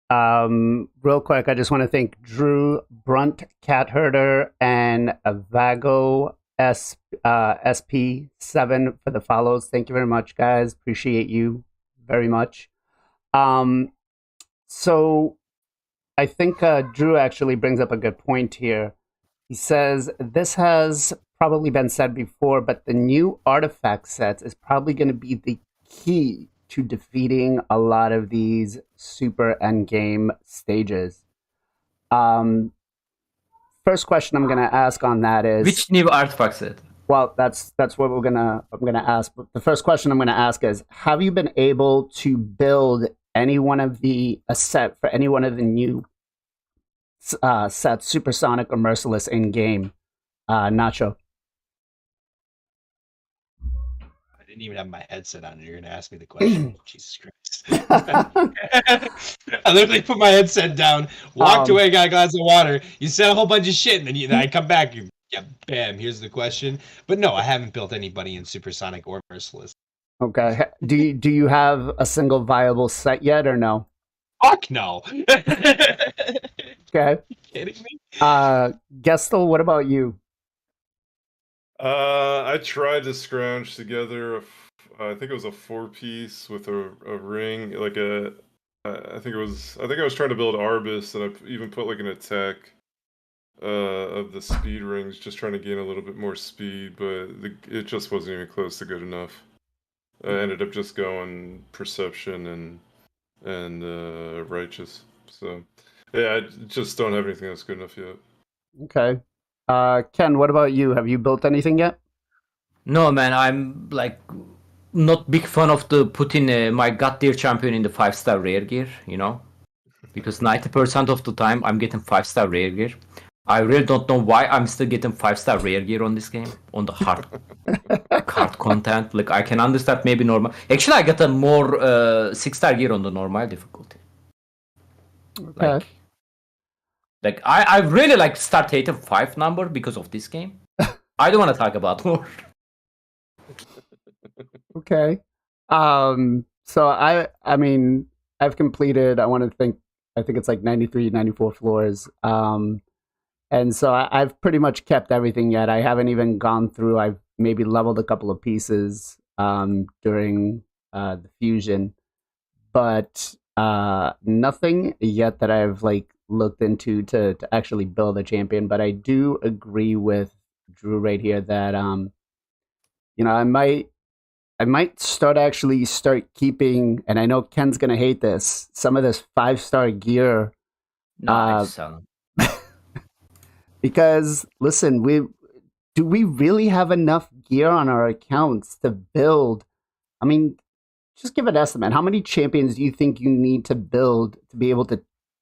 Real quick, I just want to thank Drew, Brunt, Cat Herder, and Vago SP7 for the follows. Thank you very much, guys. Appreciate you very much. So I think Drew actually brings up a good point here. He says, this has probably been said before, but the new artifact sets is probably going to be the key to defeating a lot of these super endgame stages. First question I'm gonna ask on that is,
which new artifact set?
Well, that's what I'm gonna ask. But the first question I'm gonna ask is, have you been able to build any one of a set for any one of the new sets, Supersonic or Merciless in game, Nacho?
Didn't even have my headset on and you're gonna ask me the question. Jesus Christ. I literally put my headset down, walked away, got a glass of water. You said a whole bunch of shit, and then I come back and bam, here's the question. But no, I haven't built anybody in Supersonic or Merciless.
Okay. Do you have a single viable set yet or no?
Fuck no.
Okay.
Kidding me?
Gestal, what about you?
I tried to scrounge together I think it was a 4-piece with a ring, like I think I was trying to build Arbus, and I even put like an attack of the speed rings, just trying to gain a little bit more speed, but it just wasn't even close to good enough. I ended up just going Perception and Righteous. So yeah, I just don't have anything that's good enough yet.
Okay. Ken, what about you? Have you built anything yet?
No, man. I'm like not big fan of the putting my god tier champion in the 5-star rare gear, you know, because 90% of the time I'm getting 5-star rare gear. I really don't know why I'm still getting 5-star rare gear on this game on the hard content. Like I can understand maybe normal. Actually, I got a more 6-star gear on the normal difficulty.
Okay.
Like I really like start hating 5 number because of this game. I don't want to talk about more.
Okay. So I mean, I've completed. I want to thank I think it's like 93, 94 floors. And so I've pretty much kept everything yet. I haven't even gone through. I've maybe leveled a couple of pieces during the fusion, but nothing yet that I've like looked into to actually build a champion. But I do agree with Drew right here that I might start keeping, and I know Ken's gonna hate this, some of this 5-star gear.
No, I just sell them.
Because listen, do we really have enough gear on our accounts to build? I mean, just give an estimate. How many champions do you think you need to build to be able to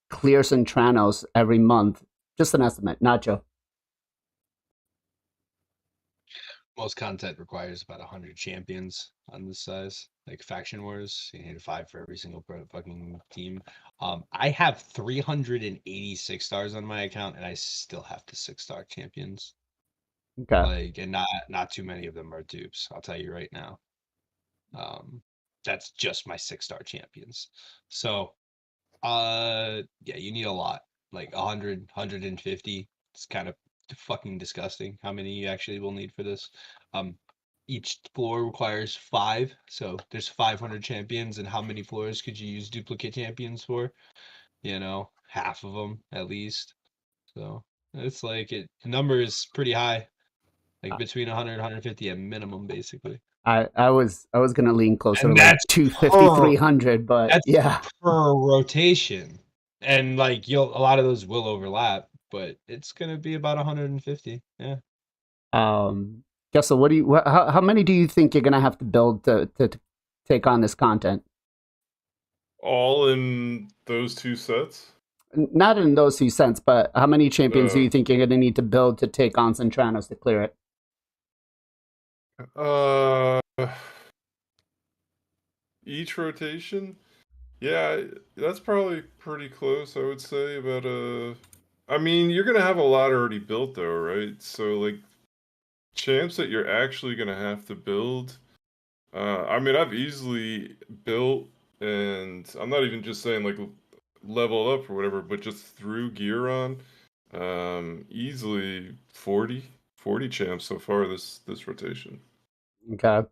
clear Centranos every month? Just an estimate, Nacho.
Most content requires about 100 champions on this size. Like Faction Wars, you need 5 for every single fucking team. I have 386 stars on my account, and I still have the 6-star champions.
Okay.
Like, and not too many of them are dupes. I'll tell you right now. That's just my 6-star champions. So, yeah, you need a lot. Like 100, 150. It's kind of fucking disgusting how many you actually will need for this. Each floor requires 5, so there's 500 champions, and how many floors could you use duplicate champions for? Half of them at least. So it's like the number is pretty high, like between 100 and 150 at minimum, basically.
I was gonna lean closer
And
to like
that's
250, 300, but
That's
yeah.
per rotation, and like a lot of those will overlap, but it's gonna be about 150. Yeah.
Gestal, how many do you think you're gonna have to build to take on this content?
All in those 2 sets?
Not in those 2 cents, but how many champions do you think you're gonna need to build to take on Centranos to clear it?
Each rotation? Yeah, that's probably pretty close, I would say. But I mean, you're gonna have a lot already built though, right? So like champs that you're actually gonna have to build. I mean, I've easily built, and I'm not even just saying like level up or whatever, but just threw gear on, easily 40 champs so far this rotation.
Okay.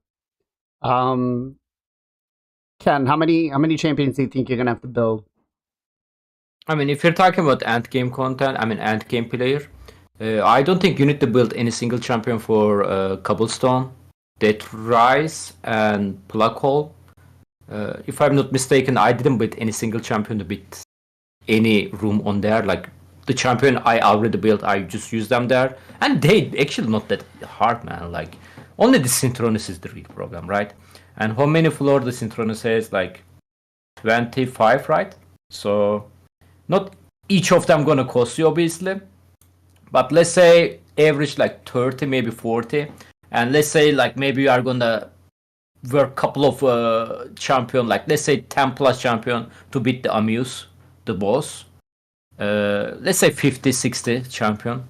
Ken, how many champions do you think you're gonna have to build?
I mean, if you're talking about end game content, I mean end game player, I don't think you need to build any single champion for Cobblestone, Death Rise, and Plug Hole. If I'm not mistaken, I didn't build any single champion to beat any room on there. Like the champion I already built, I just use them there, and they actually not that hard, man. Like only the Synchronous is the real problem, right? And how many floor the Synchronous has? Like 25, right? So not each of them gonna cost you, obviously, but let's say average like 30, maybe 40, and let's say like maybe you are gonna work couple of champion, like let's say 10 plus champion to beat the Amuse, the boss. Let's say 50, 60 champion.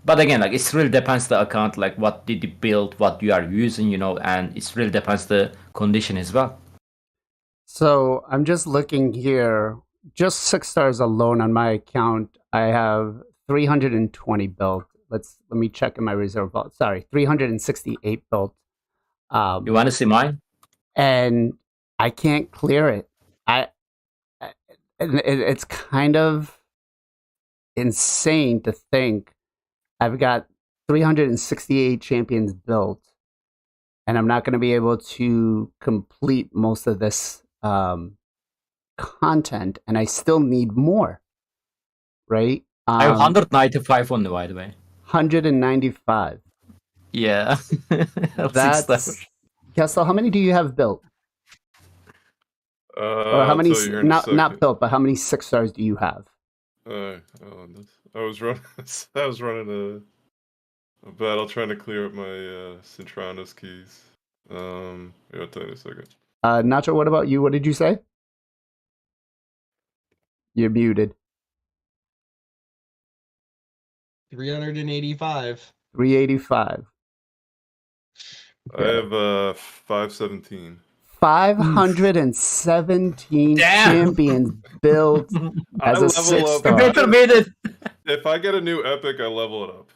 But again, like it really depends the account, like what did you build, what you are using, and it really depends the condition as well.
So I'm just looking here. Just 6 stars alone on my account, I have 320 built. Let me check in my reserve vault. Sorry, 368 built.
You want to see mine?
And I can't clear it. It's kind of insane to think I've got 368 champions built, and I'm not going to be able to complete most of this content, and I still need more, right?
I have 195 on the, by the way.
195.
Yeah.
That's... Gestal, how many do you have built? Or how many, not built, but how many 6 stars do you have?
I was running a battle trying to clear up my Centranos keys. Yeah, I'll tell you in a second.
Nacho, what about you? What did you say? You're muted.
385.
385.
I have 517.
517
Damn.
champions built
I
as a
level up.
6-star.
Better made it.
If I get a new epic, I level it up.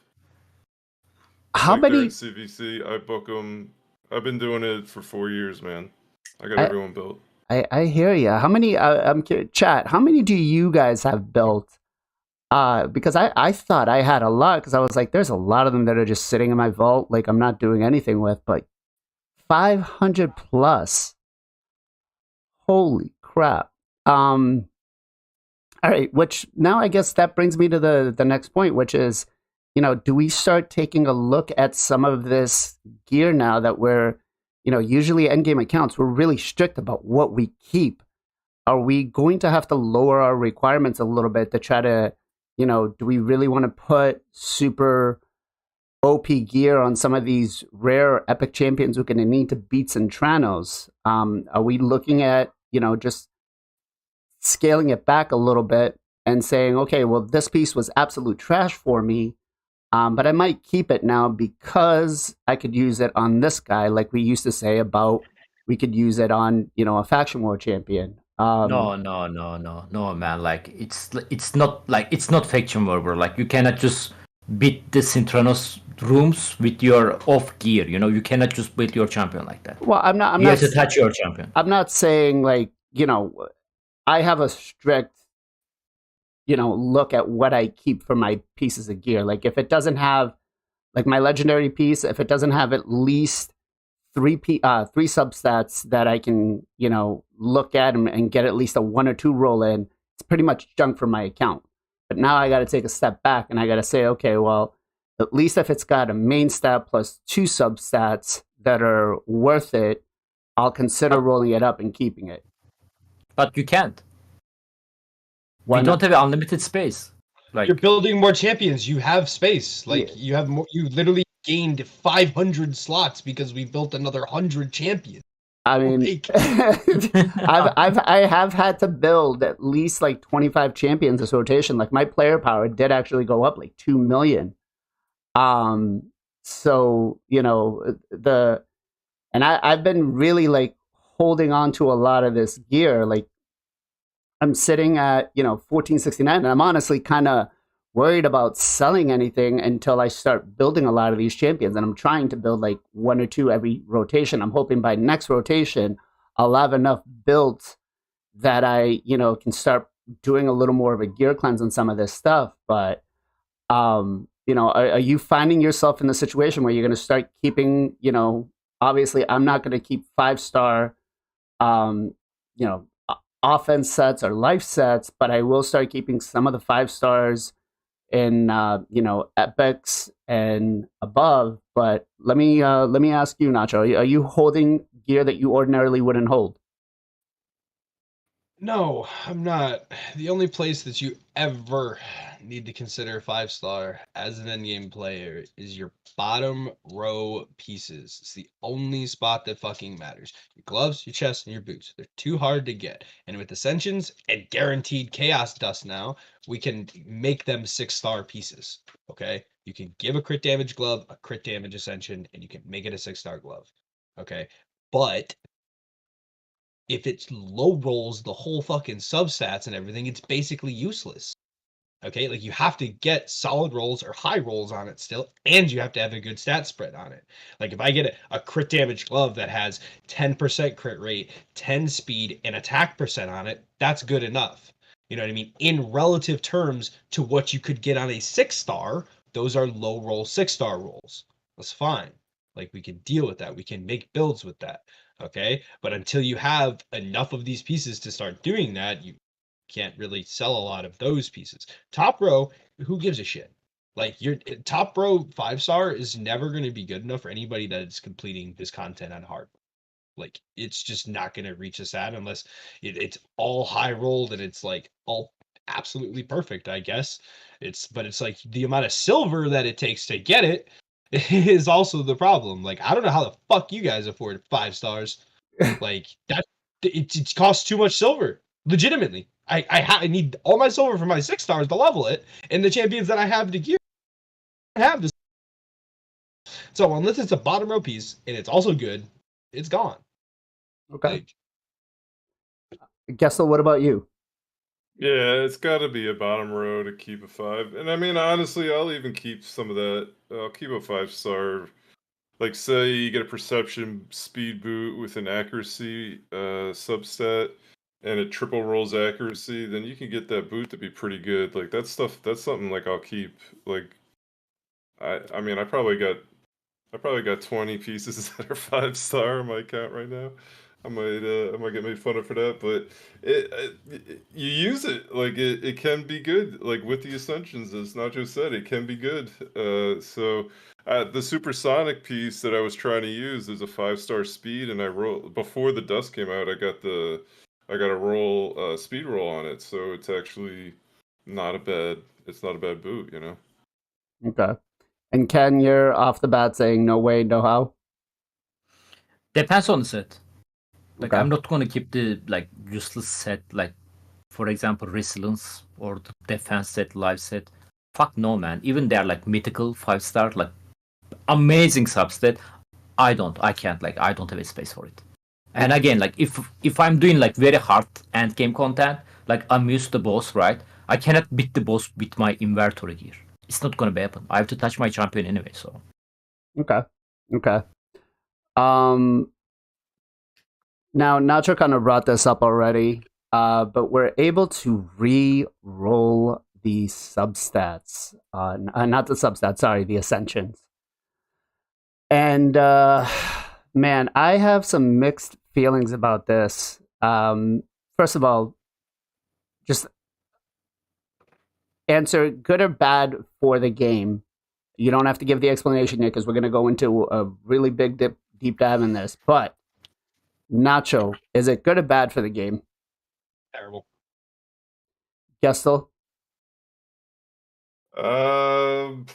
How
Like during
many?
CVC, I book them. I've been doing it for 4 years, man. I got
I-
everyone built.
I hear you. How many? I'm curious, chat. How many do you guys have built? Because I thought I had a lot because I was like, there's a lot of them that are just sitting in my vault, like I'm not doing anything with. But 500 plus. Holy crap. All right, which now I guess that brings me to the next point, which is, do we start taking a look at some of this gear now that we're, usually endgame accounts, we're really strict about what we keep. Are we going to have to lower our requirements a little bit to try to, do we really want to put super OP gear on some of these rare epic champions who are going to need to beat Centranos? Are we looking at, just scaling it back a little bit and saying, okay, well, this piece was absolute trash for me, but I might keep it now because I could use it on this guy, like we used to say about we could use it on, a faction war champion.
No, man. Like it's not faction war, bro. Like you cannot just beat the Synchronous rooms with your off gear. You cannot just build your champion like that.
Well, I'm
You
not
have to touch your champion.
I'm not saying like, I have a strict, look at what I keep for my pieces of gear. Like if it doesn't have, like my legendary piece, if it doesn't have at least three substats that I can, look at and get at least a 1 or 2 roll in, it's pretty much junk for my account. But now I got to take a step back and I got to say, okay, well, at least if it's got a main stat plus 2 substats that are worth it, I'll consider rolling it up and keeping it.
But you can't.
Why
You
not?
don't have unlimited space. Like
You're building more champions. You have space. Like
Yeah.
you have more. You literally gained 500 slots because we built another 100 champions.
I mean,
Like-
I have had to build at least like 25 champions this rotation. Like my player power did actually go up like 2 million. So I've been really like holding on to a lot of this gear. Like I'm sitting at 1469, and I'm honestly kind of worried about selling anything until I start building a lot of these champions. And I'm trying to build like 1 or 2 every rotation. I'm hoping by next rotation I'll have enough built that I can start doing a little more of a gear cleanse on some of this stuff. But are you finding yourself in the situation where you're going to start keeping, obviously I'm not going to keep 5-star offense sets or life sets, but I will start keeping some of the 5 stars in epics and above. But let me ask you, Nacho, are you holding gear that you ordinarily wouldn't hold?
No, I'm not. The only place that you ever need to consider 5-star as an endgame player is your bottom row pieces. It's the only spot that fucking matters. Your gloves, your chest, and your boots. They're too hard to get. And with Ascensions and guaranteed Chaos Dust now, we can make them 6-star pieces. Okay? You can give a crit damage glove, a crit damage Ascension, and you can make it a 6-star glove. Okay? But if it low rolls the whole fucking substats and everything, it's basically useless. Okay, like you have to get solid rolls or high rolls on it still, and you have to have a good stat spread on it. Like if I get a crit damage glove that has 10% crit rate, 10 speed, and attack percent on it, that's good enough. You know what I mean? In relative terms to what you could get on a 6-star, those are low roll 6-star rolls. That's fine. Like we can deal with that. We can make builds with that. Okay, but until you have enough of these pieces to start doing that, you can't really sell a lot of those pieces. Top row, who gives a shit? Like your top row 5-star is never going to be good enough for anybody that is completing this content on hard. Like it's just not going to reach a stat unless it's all high rolled and it's like all absolutely perfect, I guess. But it's like the amount of silver that it takes to get it is also the problem. Like I don't know how the fuck you guys afford 5 stars. Like that it costs too much silver. Legitimately. I need all my silver for my 6 stars to level it, and the champions that I have to gear have this. So unless it's a bottom row piece and it's also good, it's gone.
Okay.
Like,
Gestal, what about you?
Yeah, it's got to be a bottom row to keep a 5. And I mean, honestly, I'll even keep some of that. I'll keep a 5-star. Like, say you get a perception speed boot with an accuracy substat, and it triple rolls accuracy, then you can get that boot to be pretty good. Like that stuff. That's something like I'll keep. Like, I mean, I probably got 20 pieces that are 5-star on my account right now. I might get made fun of for that, but you use it like it can be good. Like with the Ascensions, as Nacho said, it can be good. The supersonic piece that I was trying to use is a 5-star speed, and I roll before the dust came out. I got a roll speed roll on it, so it's actually not a bad. It's not a bad boot, you know.
Okay. And Ken, you're off the bat saying no way, no how.
Depends on the set. Like
Okay.
I'm not gonna keep the like useless set, like for example resilience or the defense set, life set. Fuck no, man. Even they're like mythical 5-star, like amazing subset. I can't, like I don't have a space for it. And again, like if I'm doing like very hard end game content, like I'm used to the boss, right? I cannot beat the boss with my inventory gear. It's not gonna happen. I have to touch my champion anyway, so
Okay. Okay. Now Nacho kind of brought this up already, but we're able to re-roll the substats, not the substats, sorry, the ascensions. And man, I have some mixed feelings about this. First of all, just answer good or bad for the game. You don't have to give the explanation yet because we're going to go into a really big deep dive in this. But Nacho, is it good or bad for the game?
terrible.
Gestal?
I'm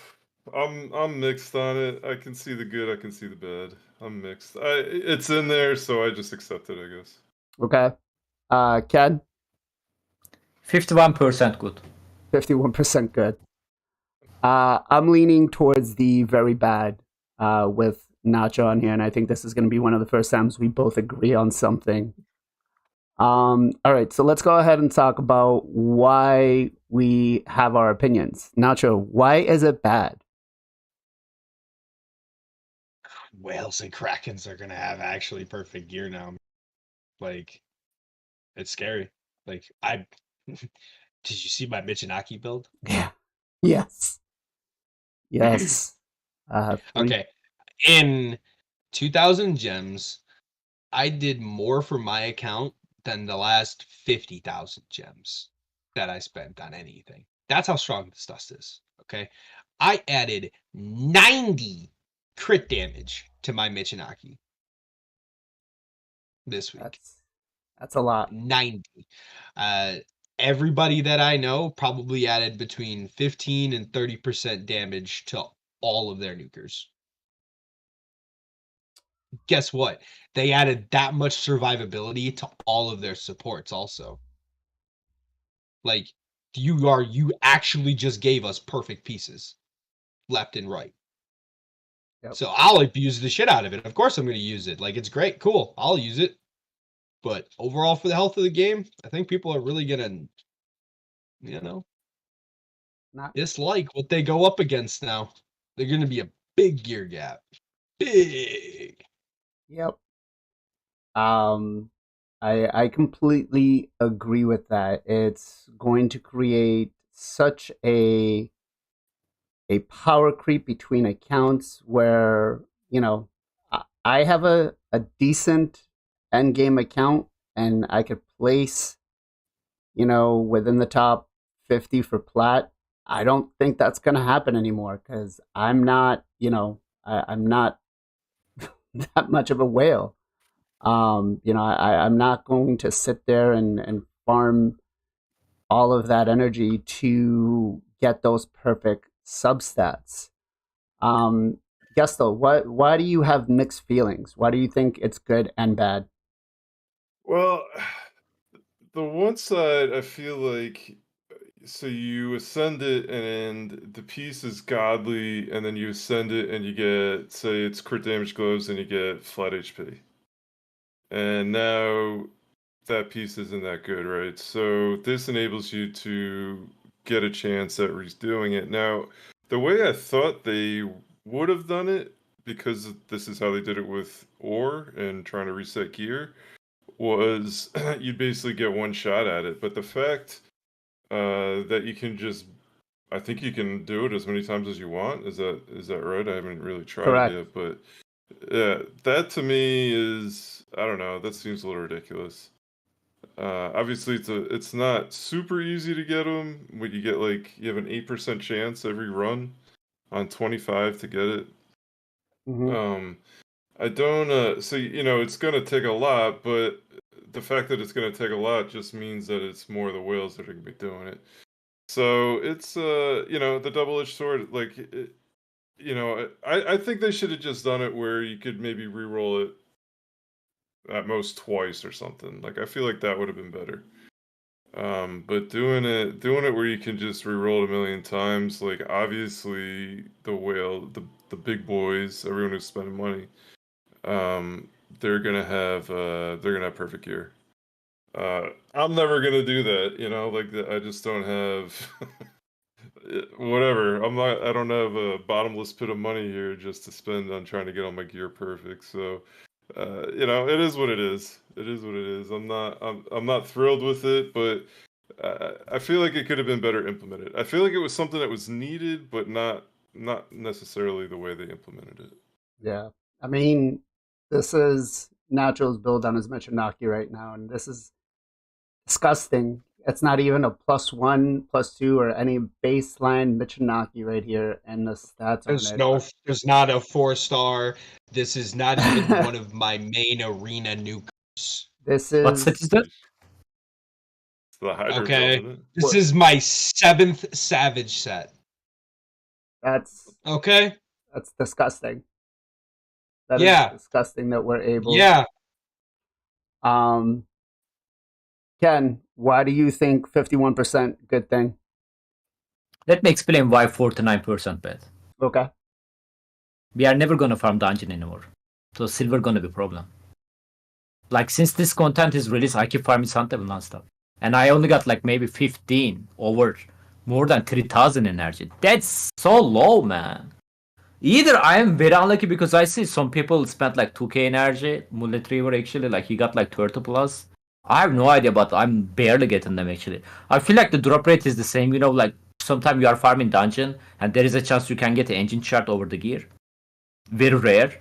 mixed on it. I can see the good, I can see the bad. I'm mixed. It's in there, so I just accept it, I guess.
Okay. Ken?
51% good.
51% good. I'm leaning towards the very bad with Nacho on here, and I think this is going to be one of the first times we both agree on something. All right, so let's go ahead and talk about why we have our opinions. Nacho, why is it bad?
Whales and Krakens are gonna have actually perfect gear now. Like, it's scary. Like, did you see my Michinaki build?
Yeah. Yes. Yes.
Okay. In 2,000 gems, I did more for my account than the last 50,000 gems that I spent on anything. That's how strong the Stust is. Okay. I added 90 crit damage to my Michinaki this week.
That's a lot.
90. Everybody that I know probably added between 15 and 30% damage to all of their nukers. Guess what? They added that much survivability to all of their supports also. Like, you actually just gave us perfect pieces left and right.
Yep.
So I'll abuse the shit out of it. Of course I'm going to use it. Like, it's great. Cool. I'll use it. But overall, for the health of the game, I think people are really going to, dislike what they go up against now. They're going to be a big gear gap. Big.
Yep. I completely agree with that. It's going to create such a power creep between accounts where, I have a decent end game account and I could place, within the top 50 for plat. I don't think that's going to happen anymore because I'm not, I'm not that much of a whale. I'm not going to sit there and farm all of that energy to get those perfect substats. Gestal, why do you have mixed feelings? Why do you think it's good and bad?
Well, the one side, I feel like, so you ascend it and the piece is godly, and then you ascend it and you get, say it's crit damage gloves and you get flat HP. and now that piece isn't that good, right? So this enables you to get a chance at redoing it. Now, the way I thought they would have done it, because this is how they did it with ore and trying to reset gear, was you'd basically get one shot at it. But the fact that you can just, I think you can do it as many times as you want. Is that right? I haven't really tried
Correct.
it yet, but yeah, that to me is, I don't know, that seems a little ridiculous. Obviously, it's not super easy to get them. But you get you have an 8% chance every run on 25 to get it.
Mhm.
I don't. So it's gonna take a lot, but the fact that it's gonna take a lot just means that it's more of the whales that are gonna be doing it. So it's the double-edged sword. I think they should have just done it where you could maybe re-roll it at most twice or something. Like I feel like that would have been better. But doing it where you can just re-roll it a million times, like obviously the whale, the big boys, everyone who's spending money, they're gonna have perfect gear. I'm never gonna do that, I just don't have whatever. I don't have a bottomless pit of money here just to spend on trying to get all my gear perfect. So, it is what it is. It is what it is. I'm not thrilled with it, but I feel like it could have been better implemented. I feel like it was something that was needed, but not necessarily the way they implemented it.
Yeah. I mean, this is Nacho's build on his Michinaki right now, and this is disgusting. It's not even a +1, +2, or any baseline Michinaki right here, and the stats on it.
There's not a 4-star. This is not even one of my main arena nukers.
This
What set
is
is that?
It's the Hydra
Okay.
build, isn't it?
This is my 7th Savage set.
that's
Okay.
that's disgusting. That
Yeah.
is disgusting that we're able.
Yeah.
Ken, why do you think 51% good thing?
Let me explain why 49% bad.
Okay.
We are never gonna farm dungeon anymore. So silver gonna be problem. Like since this content is released, I keep farming Sun Devil nonstop. And I only got like maybe 15 over more than 3,000 energy. That's so low, man. Either I am very unlucky because I see some people spent like 2k energy. Mullet River actually, like he got like 30 plus. I have no idea, but I'm barely getting them actually. I feel like the drop rate is the same, like sometimes you are farming dungeon and there is a chance you can get an engine chart over the gear. Very rare.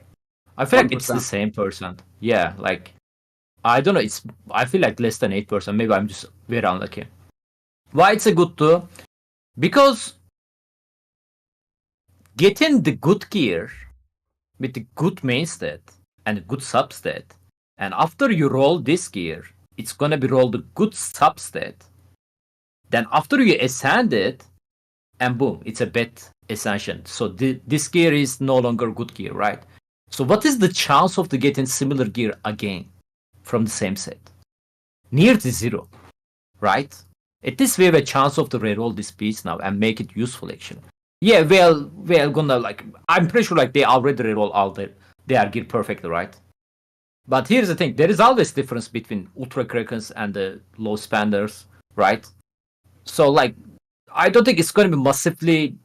I feel like it's the
1%.
same percent. Yeah, like I don't know. I feel like less than 8%. Maybe I'm just very unlucky. Why it's a good too? Because getting the good gear with the good main stat and a good substat, and after you roll this gear, it's gonna be rolled a good substat. Then after you ascend it, and boom, it's a bet ascension. So this gear is no longer good gear, right? So what is the chance of getting similar gear again from the same set? Nearly zero, right? At least we have a chance of to reroll this piece now and make it useful actually. Yeah, we're gonna I'm pretty sure they already reroll all their gear perfectly, right? But here's the thing, there is always difference between ultra krakens and the low spenders, right? So I don't think it's gonna be massively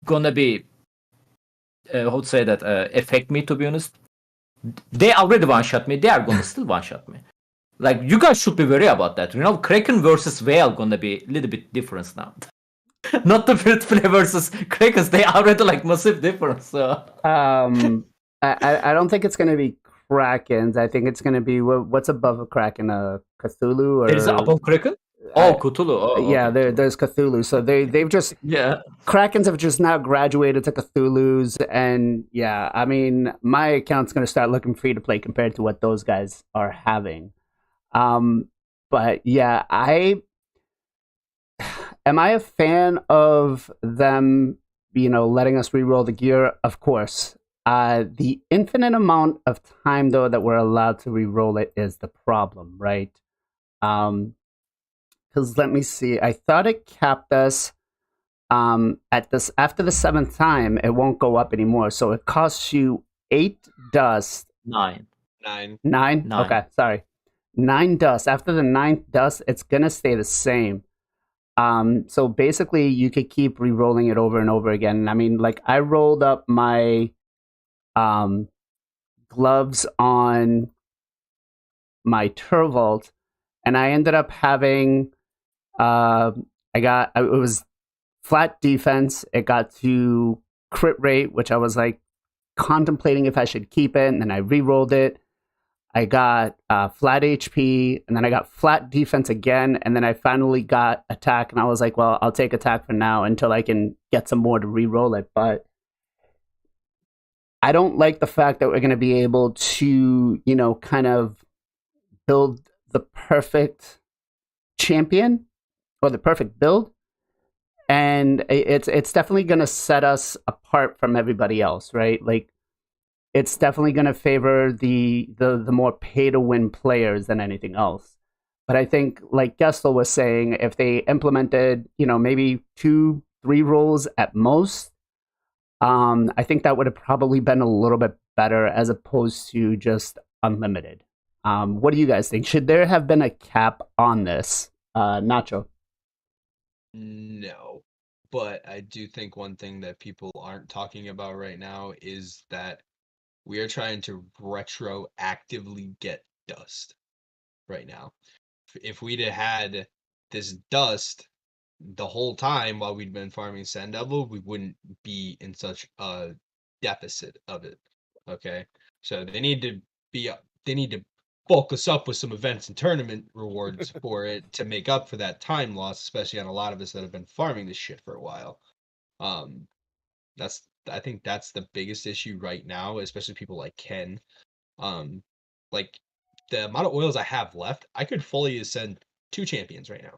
gonna be how to say that affect me, to be honest. They already one-shot me, they are gonna still one-shot me. You guys should be worried about that. Kraken versus whale gonna be a little bit different now. Not the fruit play versus Krakens, they already massive difference. So.
I don't think it's gonna be Krakens. I think it's gonna be what's above a Kraken, Cthulhu or
There's above Kraken? Oh, Cthulhu. Oh,
yeah,
okay.
there's Cthulhu. So they've just Krakens have just now graduated to Cthulhu's, and yeah, I mean my account's gonna start looking free to play compared to what those guys are having. But yeah, am I a fan of them, letting us reroll the gear? Of course. The infinite amount of time though that we're allowed to reroll it is the problem, right? Because let me see, I thought it capped us at this after the 7th time, it won't go up anymore. So it costs you 8 dust.
9.
9.
9?
9.
Okay, sorry. 9 dust. After the 9th dust, it's gonna stay the same. So basically, you could keep re-rolling it over and over again. I mean, like I rolled up my gloves on my Turvolt, and I ended up having it was flat defense. It got to crit rate, which I was like contemplating if I should keep it, and then I re-rolled it. I got flat HP, and then I got flat defense again, and then I finally got attack, and I was like, well, I'll take attack for now until I can get some more to re-roll it. But I don't like the fact that we're going to be able to, kind of build the perfect champion or the perfect build. And it's definitely going to set us apart from everybody else, right? Like, it's definitely going to favor the more pay-to-win players than anything else. But I think, like Gestal was saying, if they implemented, maybe 2-3 rolls at most, I think that would have probably been a little bit better as opposed to just unlimited. What do you guys think? Should there have been a cap on this? Nacho?
No. But I do think one thing that people aren't talking about right now is that we are trying to retroactively get dust right now. If we'd have had this dust the whole time while we'd been farming Sand Devil, we wouldn't be in such a deficit of it. Okay, so they need to bulk us up with some events and tournament rewards for it to make up for that time loss, especially on a lot of us that have been farming this shit for a while. I think that's the biggest issue right now, especially people like Ken. Like the amount of oils I have left, I could fully ascend 2 champions right now.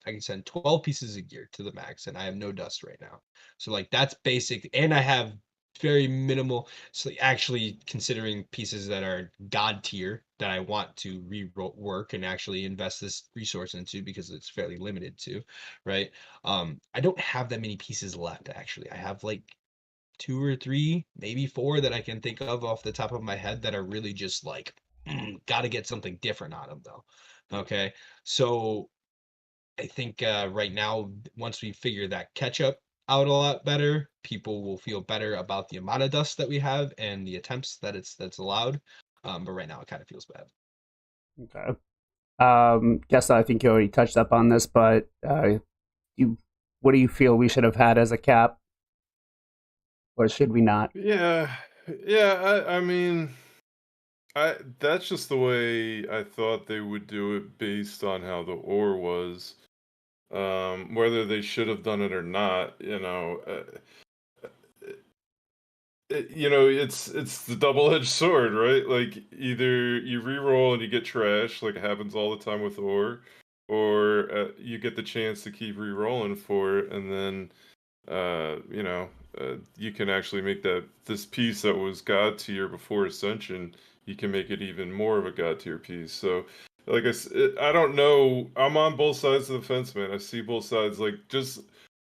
I can send 12 pieces of gear to the max, and I have no dust right now. So like that's basic, and I have very minimal. So actually considering pieces that are god tier that I want to rework and actually invest this resource into because it's fairly limited to, right? I don't have that many pieces left actually. I have like 2 or 3, maybe 4 that I can think of off the top of my head that are really just like, got to get something different on them though. Okay, so I think right now, once we figure that catch up out a lot better, people will feel better about the amount of dust that we have and the attempts that's allowed. But right now, it kind of feels bad.
Okay. Guess I think you already touched up on this, but what do you feel we should have had as a cap? Or should we not?
Yeah. I mean, that's just the way I thought they would do it based on how the ore was. Whether they should have done it or not, it's the double-edged sword, right? Like either you re-roll and you get trash, like it happens all the time with ore, or you get the chance to keep re-rolling for it, and then you can actually make this piece that was god tier before Ascension, you can make it even more of a god tier piece. So, like I don't know. I'm on both sides of the fence, man. I see both sides. Like just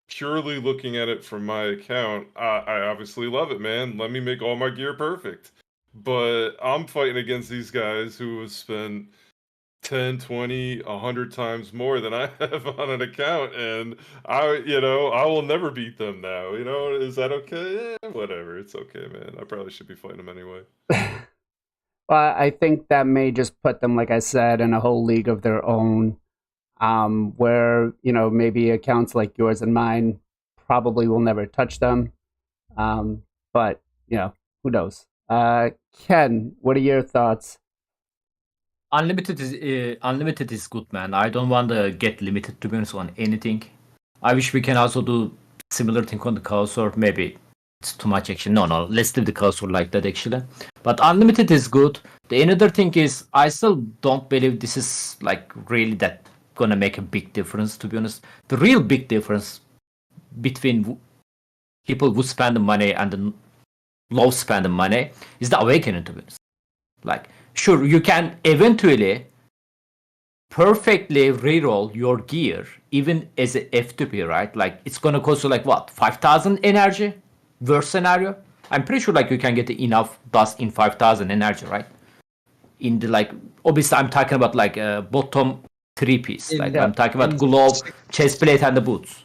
purely looking at it from my account, I obviously love it, man. Let me make all my gear perfect. But I'm fighting against these guys who have spent 10, 20, 100 times more than I have on an account, and I will never beat them now. Is that okay? Yeah, whatever. It's okay, man. I probably should be fighting them anyway.
Well, I think that may just put them, like I said, in a whole league of their own, where, maybe accounts like yours and mine probably will never touch them. But, who knows? Ken, what are your thoughts?
Unlimited is good, man. I don't want to get limited, to be honest, on anything. I wish we can also do similar thing on the cursor. Maybe it's too much action. No, let's leave the cursor like that actually. But unlimited is good. The another thing is, I still don't believe this is like really that gonna make a big difference, to be honest. The real big difference between people who spend the money and the low spend the money is the awakening, to be honest. Like, sure, you can eventually perfectly reroll your gear, even as a F2P, right? Like, it's gonna cost you like what, 5,000 energy? Worst scenario? I'm pretty sure like you can get enough dust in 5,000 energy, right? in the like. Obviously, I'm talking about like bottom 3-piece. Like I'm talking about glove, chest plate, and the boots.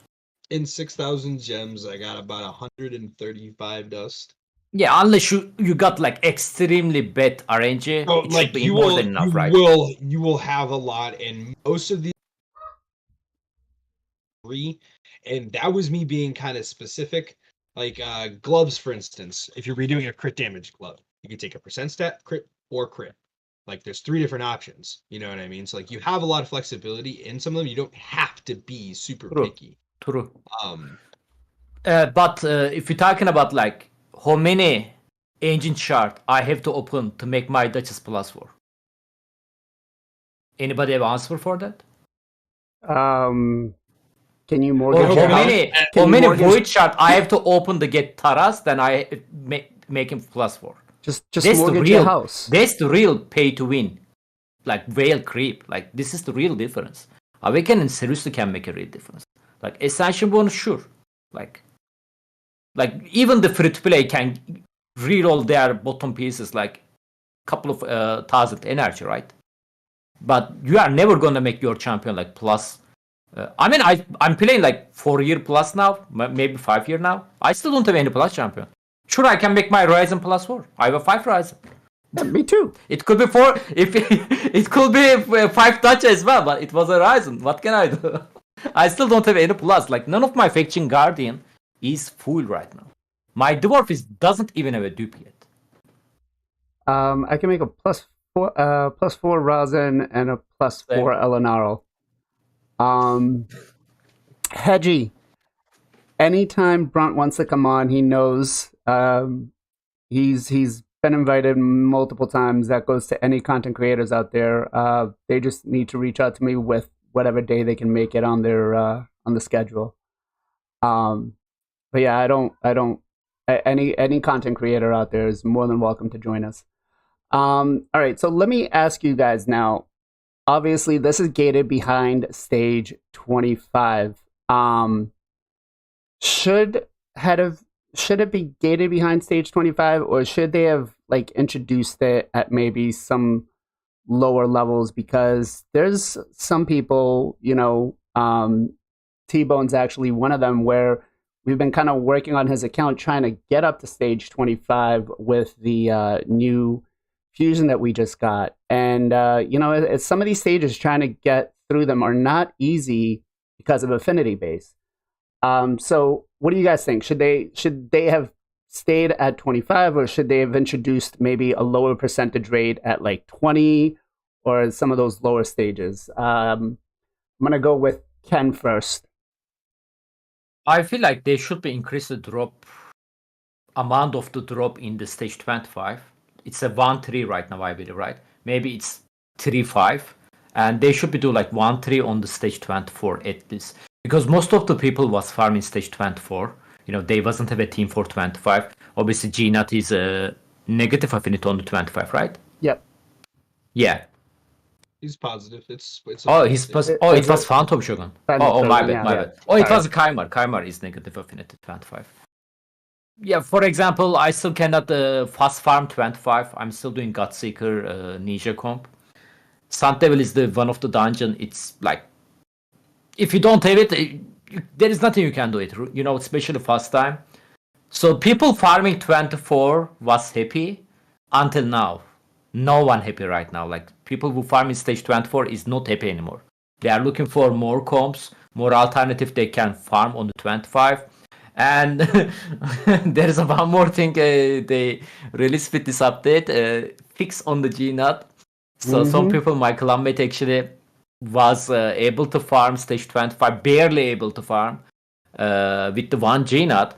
In 6,000 gems, I got about 135 dust.
Yeah, unless you got like extremely bad RNG,
So,
it
like
should be
you
more
will,
than enough, right?
you will have a lot, and most of these and that was me being kind of specific. Like gloves, for instance, if you're redoing a crit damage glove, you can take a percent stat, crit, or crit. Like there's 3 different options. You know what I mean? So like you have a lot of flexibility in some of them. You don't have to be super picky.
True.
Um,
But if you're talking about like how many engine chart I have to open to make my Duchess +4, anybody have answer for that?
Can you
Or
mortgage your house?
how many
mortgage-
void chart I have to open to get Taras, then I make him +4.
Just
That's
mortgage
the real,
your house.
That's the real pay to win, like whale creep. Like this is the real difference. Awakening seriously can make a real difference. Like Ascension bonus, sure. Like even the free to play can reroll their bottom pieces like couple of 1,000 energy, right? But you are never gonna make your champion like plus. I mean, I'm playing like 4 year plus now, maybe 5 year now. I still don't have any plus champion. Sure, I can make my Ryzen +4. I have a 5 Ryzen.
Yeah, me too.
It could be 4. If it could be 5 touch as well, but it was a Ryzen. What can I do? I still don't have any plus. Like none of my faction guardian is full right now. My dwarf doesn't even have a duplicate.
I can make a +4 Razin and a +4 Elenaro. Hedgie, anytime Brunt wants to come on, he knows he's been invited multiple times. That goes to any content creators out there. They just need to reach out to me with whatever day they can make it on their on the schedule. But yeah, I don't any content creator out there is more than welcome to join us. All right, so let me ask you guys now. Obviously, this is gated behind stage 25. Should it be gated behind stage 25, or should they have like introduced it at maybe some lower levels? Because there's some people, you know, T-Bone's actually one of them, where we've been kind of working on his account trying to get up to stage 25 with the new fusion that we just got. And you know, some of these stages, trying to get through them are not easy because of affinity base. So what do you guys think? Should they have stayed at 25, or should they have introduced maybe a lower percentage rate at like 20, or some of those lower stages? I'm gonna go with Ken first.
I feel like they should be increase the drop amount of the drop in the stage 25. It's a 1-3 right now, I believe, right? Maybe it's 3-5, and they should be do like 1-3 on the stage 24 at least, because most of the people was farming stage 24. You know, they wasn't have a team for 25. Obviously, GNAT is a negative affinity on the 25, right?
Yep.
Yeah.
he's positive. It's
He's it was Phantom Shogun. My bad,
yeah,
my
yeah.
bad. Oh, it was a Kaimar. Kaimar is negative affinity 25. Yeah, for example, I still cannot fast farm 25. I'm still doing Godseeker Ninja comp. Sun Devil is the one of the dungeon. It's like, if you don't have it, there is nothing you can do it. You know, especially first time. So people farming 24 was happy until now. No one happy right now. Like people who farm in stage 24 is not happy anymore. They are looking for more comps, more alternative they can farm on the 25. And there is one more thing they released with this update, fix on the GNAT. So some people, my clanmate actually was able to farm stage 25, barely able to farm with the one GNAT.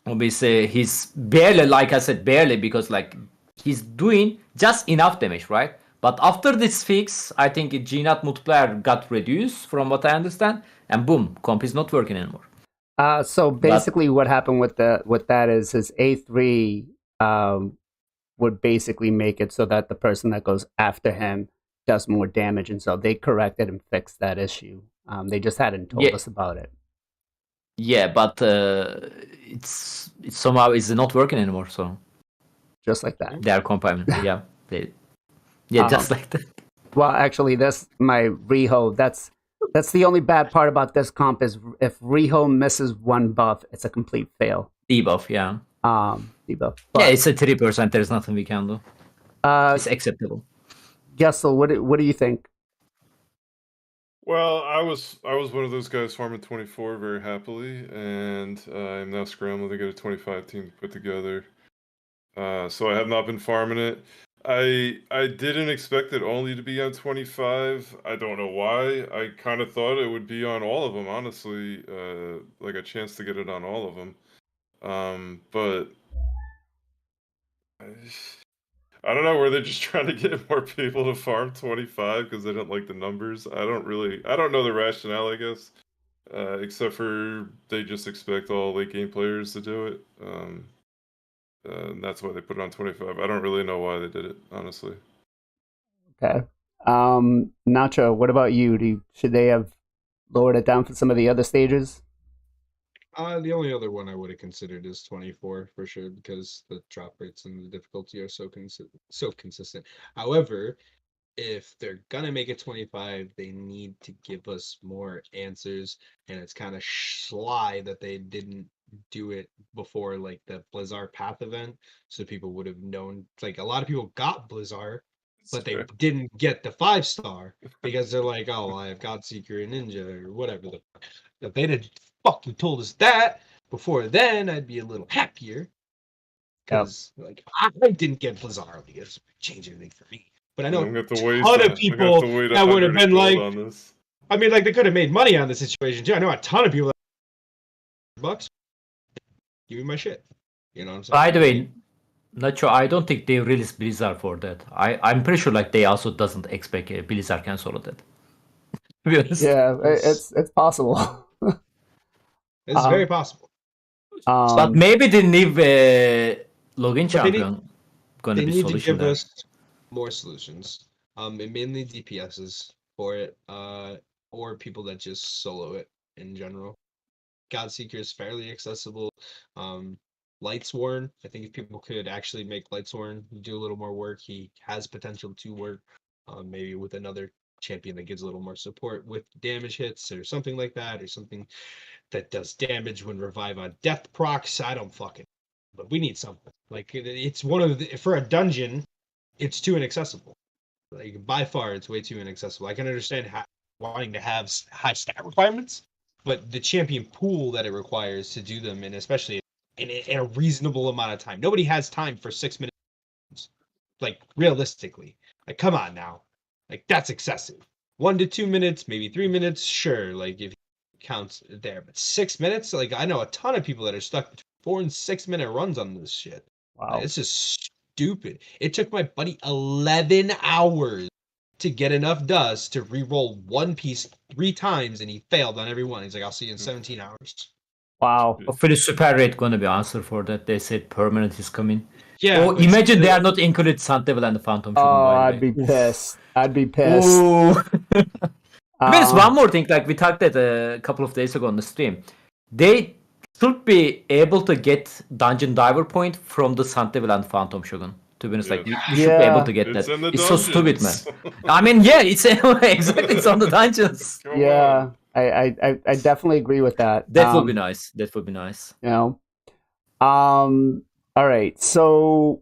Obviously, he's barely, like I said, barely, because like he's doing just enough damage, right? But after this fix, I think GNAT multiplier got reduced from what I understand, and boom, comp is not working anymore.
So basically, what happened with that is his A3 would basically make it so that the person that goes after him does more damage, and so they corrected and fixed that issue. They just hadn't told us about it.
Yeah, but it's somehow is not working anymore. So
just like that,
they are compiling. Yeah, Yeah, just like that.
Well, actually, that's my Riho. That's the only bad part about this comp is if Riho misses one buff, it's a complete fail.
Debuff, yeah.
Debuff.
Yeah, it's a 3%. There's nothing we can do. It's acceptable.
Gestal, what do you think?
Well, I was one of those guys farming 24 very happily, and I'm now scrambling to get a 25 team put together. So I have not been farming it. I didn't expect it only to be on 25. I don't know why. I kind of thought it would be on all of them, honestly. Like a chance to get it on all of them. But I don't know, were they just trying to get more people to farm 25 because they don't like the numbers? I don't know the rationale, I guess. Except for they just expect all late game players to do it. And that's why they put it on 25. I don't really know why they did it, honestly.
Okay. Nacho, what about you? Should they have lowered it down for some of the other stages?
The only other one I would have considered is 24 for sure, because the drop rates and the difficulty are so consistent. However, if they're gonna make it 25, they need to give us more answers, and it's kind of sly that they didn't do it before like the Blizzard Path event, so people would have known. Like a lot of people got Blizzard, but they didn't get the 5-star because they're like, oh, I have Godseeker and Ninja or whatever the fuck. If they'd have fucking told us that before then, I'd be a little happier. Because like I didn't get Blizzard early. It doesn't change anything for me. But I know a ton of people that would have been like, I mean, like they could have made money on the situation too. I know a ton of people that $100. Give me my shit. You know what I'm saying?
By the way, Nacho, I don't think they released Blizzard for that. I'm pretty sure like they also doesn't expect Blizzard can solo that. To be honest.
Yeah, it's possible.
It's very possible.
But maybe the new login champion going to be
solution. They need to give
there.
us more solutions. Mainly DPSs for it, or people that just solo it in general. Godseeker is fairly accessible. Lightsworn, I think if people could actually make Lightsworn do a little more work, he has potential to work. Maybe with another champion that gives a little more support with damage hits or something like that, or something that does damage when revive on death procs. I don't fucking, but we need something. Like it's one of the, for a dungeon, it's too inaccessible. Like by far, it's way too inaccessible. I can understand wanting to have high stat requirements, but the champion pool that it requires to do them, and especially in a reasonable amount of time, nobody has time for 6 minutes. Like realistically, like come on now, like that's excessive. 1 to 2 minutes, maybe 3 minutes, sure. Like if it counts there, but 6 minutes, like I know a ton of people that are stuck between 4 and 6 minute runs on this shit.
Wow,
it's just stupid. It took my buddy 11 hours to get enough dust to re-roll one piece 3 times, and he failed on every one. He's like, I'll see you in 17 hours.
Wow.
Hopefully super rate gonna be answer for that. They said permanent is coming.
Yeah.
Oh, imagine they are not included Sun Devil and the Phantom.
Oh, I'd be pissed. I'd be pissed.
There's one more thing, like we talked that a couple of days ago on the stream. They should be able to get Dungeon Diver point from the Sun Devil and Phantom Shogun. To be honest, like you should be able to get that. It's so stupid, man. I mean, yeah, it's exactly, it's on the dungeons.
Yeah, I definitely agree with that.
That would be nice. That would be nice.
You know, all right. So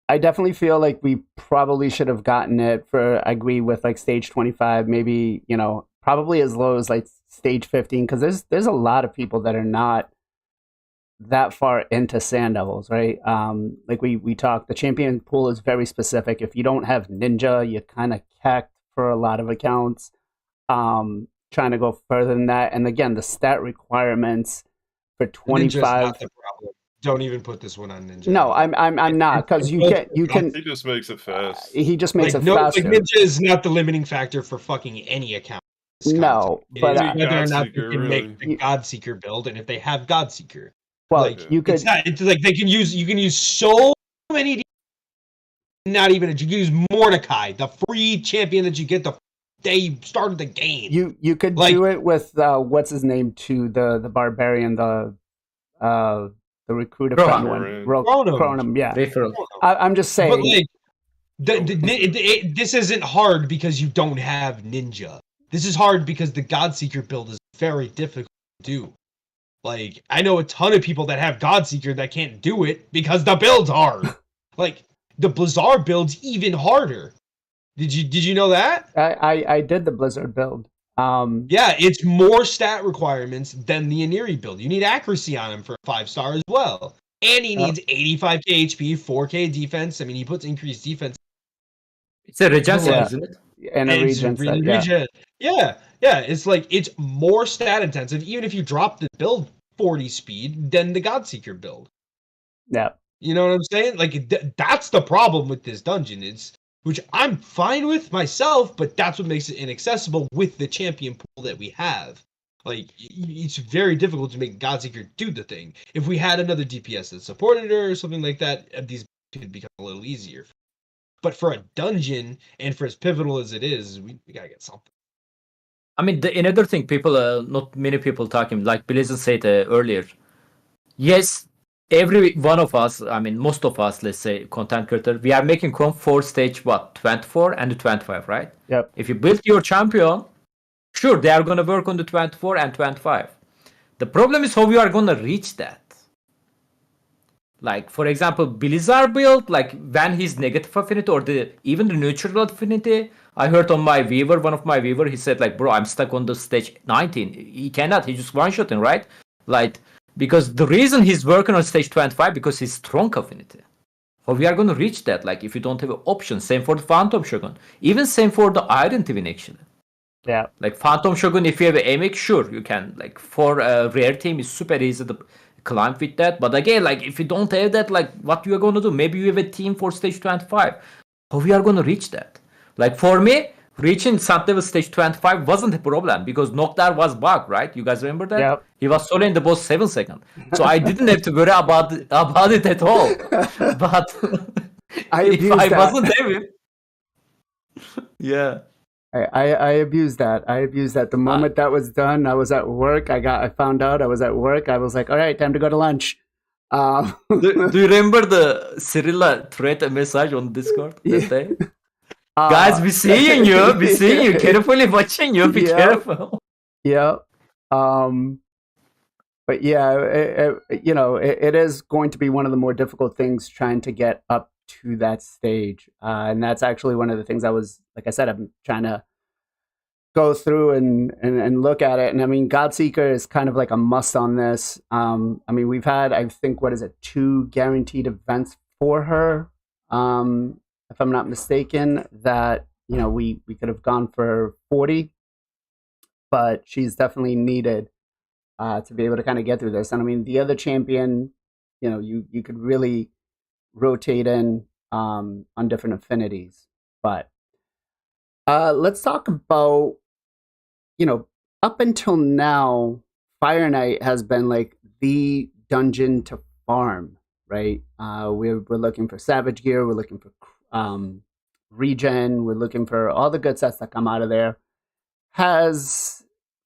I definitely feel like we probably should have gotten it for. I agree with like stage 25, maybe probably as low as like stage 15, because there's a lot of people that are not that far into Sand Devils, right? Like we talked, the champion pool is very specific. If you don't have Ninja, you're kind of cacked for a lot of accounts. Trying to go further than that, and again, the stat requirements for 25.
Ninja's not the problem. Don't even put this one on Ninja.
No, I'm not, because you can.
He just makes it fast.
He just makes it faster.
Like Ninja is not the limiting factor for fucking any account.
No, but
whether or not you can make the Godseeker build, and if they have Godseeker.
Well,
like,
you could.
It's like you can use so many. Not even you can use Mordecai, the free champion that you get the day started the game.
You could do it with what's his name too, the barbarian, the recruiter
Cronum.
Cronum, yeah. I'm just saying.
But like, This isn't hard because you don't have Ninja. This is hard because the Godseeker build is very difficult to do. Like, I know a ton of people that have Godseeker that can't do it because the build's hard. Like, the Blizzard build's even harder. Did you know that?
I did the Blizzard build.
Yeah, it's more stat requirements than the Aniri build. You need accuracy on him for 5-star as well. And he needs 85k HP, 4k defense. I mean, he puts increased defense.
It's a regen set, isn't it?
And a regen set,
yeah. It's like, it's more stat intensive, even if you drop the build 40 speed than the Godseeker build.
Yeah.
You know what I'm saying? Like, that's the problem with this dungeon. Which I'm fine with myself, but that's what makes it inaccessible with the champion pool that we have. Like, it's very difficult to make Godseeker do the thing. If we had another DPS that supported her or something like that, these could become a little easier. But for a dungeon, and for as pivotal as it is, we gotta get something.
I mean, another thing, not many people talking, like BLAZIN said earlier. Yes, every one of us, I mean, most of us, let's say, content creator, we are making comp for stage 24 and 25, right?
Yep.
If you build your champion, sure, they are going to work on the 24 and 25. The problem is how you are going to reach that. Like, for example, Blizzard build, like, when his negative affinity or even the neutral affinity, I heard on my viewer, one of my viewer, he said, like, bro, I'm stuck on the stage 19. He cannot, he just one-shotting, right? Like, because the reason he's working on stage 25, because he's strong affinity. How we are going to reach that, like, if you don't have an option. Same for the Phantom Shogun. Even same for the Iron Twin, actually.
Yeah.
Like, Phantom Shogun, if you have an AMX, sure, you can. Like, for a rare team, it's super easy to climb with that. But again, like, if you don't have that, like, what you are going to do? Maybe you have a team for stage 25. How we are going to reach that? Like, for me, reaching St. Level stage 25 wasn't a problem because Noctar was bugged, right? You guys remember that?
Yep.
He was solo in the boss 7 seconds. So I didn't have to worry about it at all. But if I wasn't having... Yeah.
I abused that. The moment that was done, I was at work. I found out I was at work. I was like, all right, time to go to lunch.
Do you remember the Cyrilla threat message on Discord that day? Guys, we seeing you. Carefully watching you. Be careful.
Yeah. But yeah, it is going to be one of the more difficult things trying to get up to that stage. And that's actually one of the things like I said, I'm trying to go through and look at it. And I mean, Godseeker is kind of like a must on this. I mean, we've had, I think, 2 guaranteed events for her. If I'm not mistaken, that, we could have gone for 40, but she's definitely needed to be able to kind of get through this. And I mean, the other champion, you could really rotate in on different affinities. But let's talk about, up until now, Fire Knight has been like the dungeon to farm, right? We're looking for Savage Gear, we're looking for regen, we're looking for all the good sets that come out of there. Has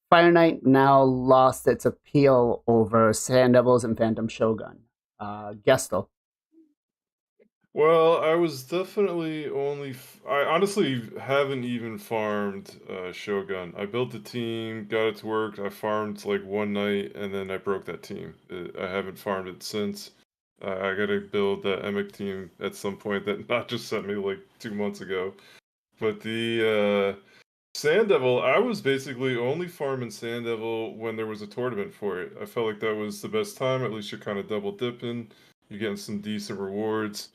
Fire Knight now lost its appeal over Sand Devils and Phantom Shogun? Gestal.
Well, I was definitely I honestly haven't even farmed Shogun. I built a team, got it to work. I farmed like one night, and then I broke that team. I haven't farmed it since. I gotta build that Emic team at some point that not just sent me like 2 months ago. But the Sand Devil, I was basically only farming Sand Devil when there was a tournament for it. I felt like that was the best time. At least you're kind of double dipping. You're getting some decent rewards.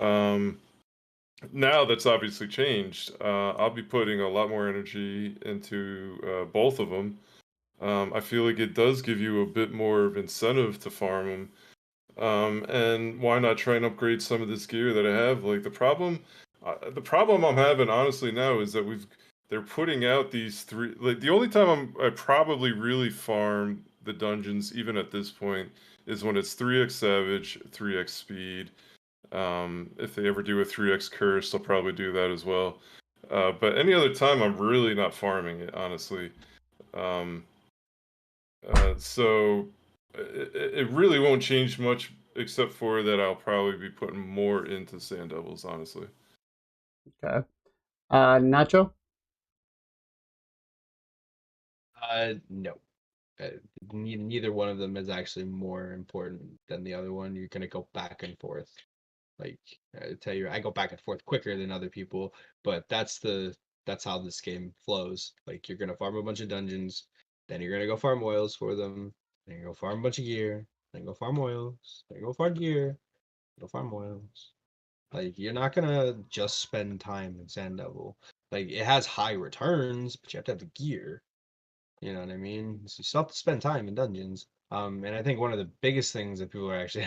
Now that's obviously changed. I'll be putting a lot more energy into both of them. I feel like it does give you a bit more of incentive to farm them. And why not try and upgrade some of this gear that I have? Like the problem I'm having honestly now is that they're putting out these 3. Like the only time I probably really farm the dungeons, even at this point, is when it's 3x Savage, 3x Speed. If they ever do a 3x Curse, I'll probably do that as well. But any other time, I'm really not farming it, honestly. So it really won't change much, except for that I'll probably be putting more into Sand Devils, honestly.
Okay. Nacho?
No. Neither one of them is actually more important than the other one. You're gonna go back and forth. Like I tell you, I go back and forth quicker than other people, but that's how this game flows. Like you're gonna farm a bunch of dungeons, then you're gonna go farm oils for them, then you go farm a bunch of gear, then go farm oils, then go farm gear, go farm oils. Like you're not gonna just spend time in Sand Devil. Like it has high returns, but you have to have the gear. You know what I mean? So you still have to spend time in dungeons. And I think one of the biggest things that people are actually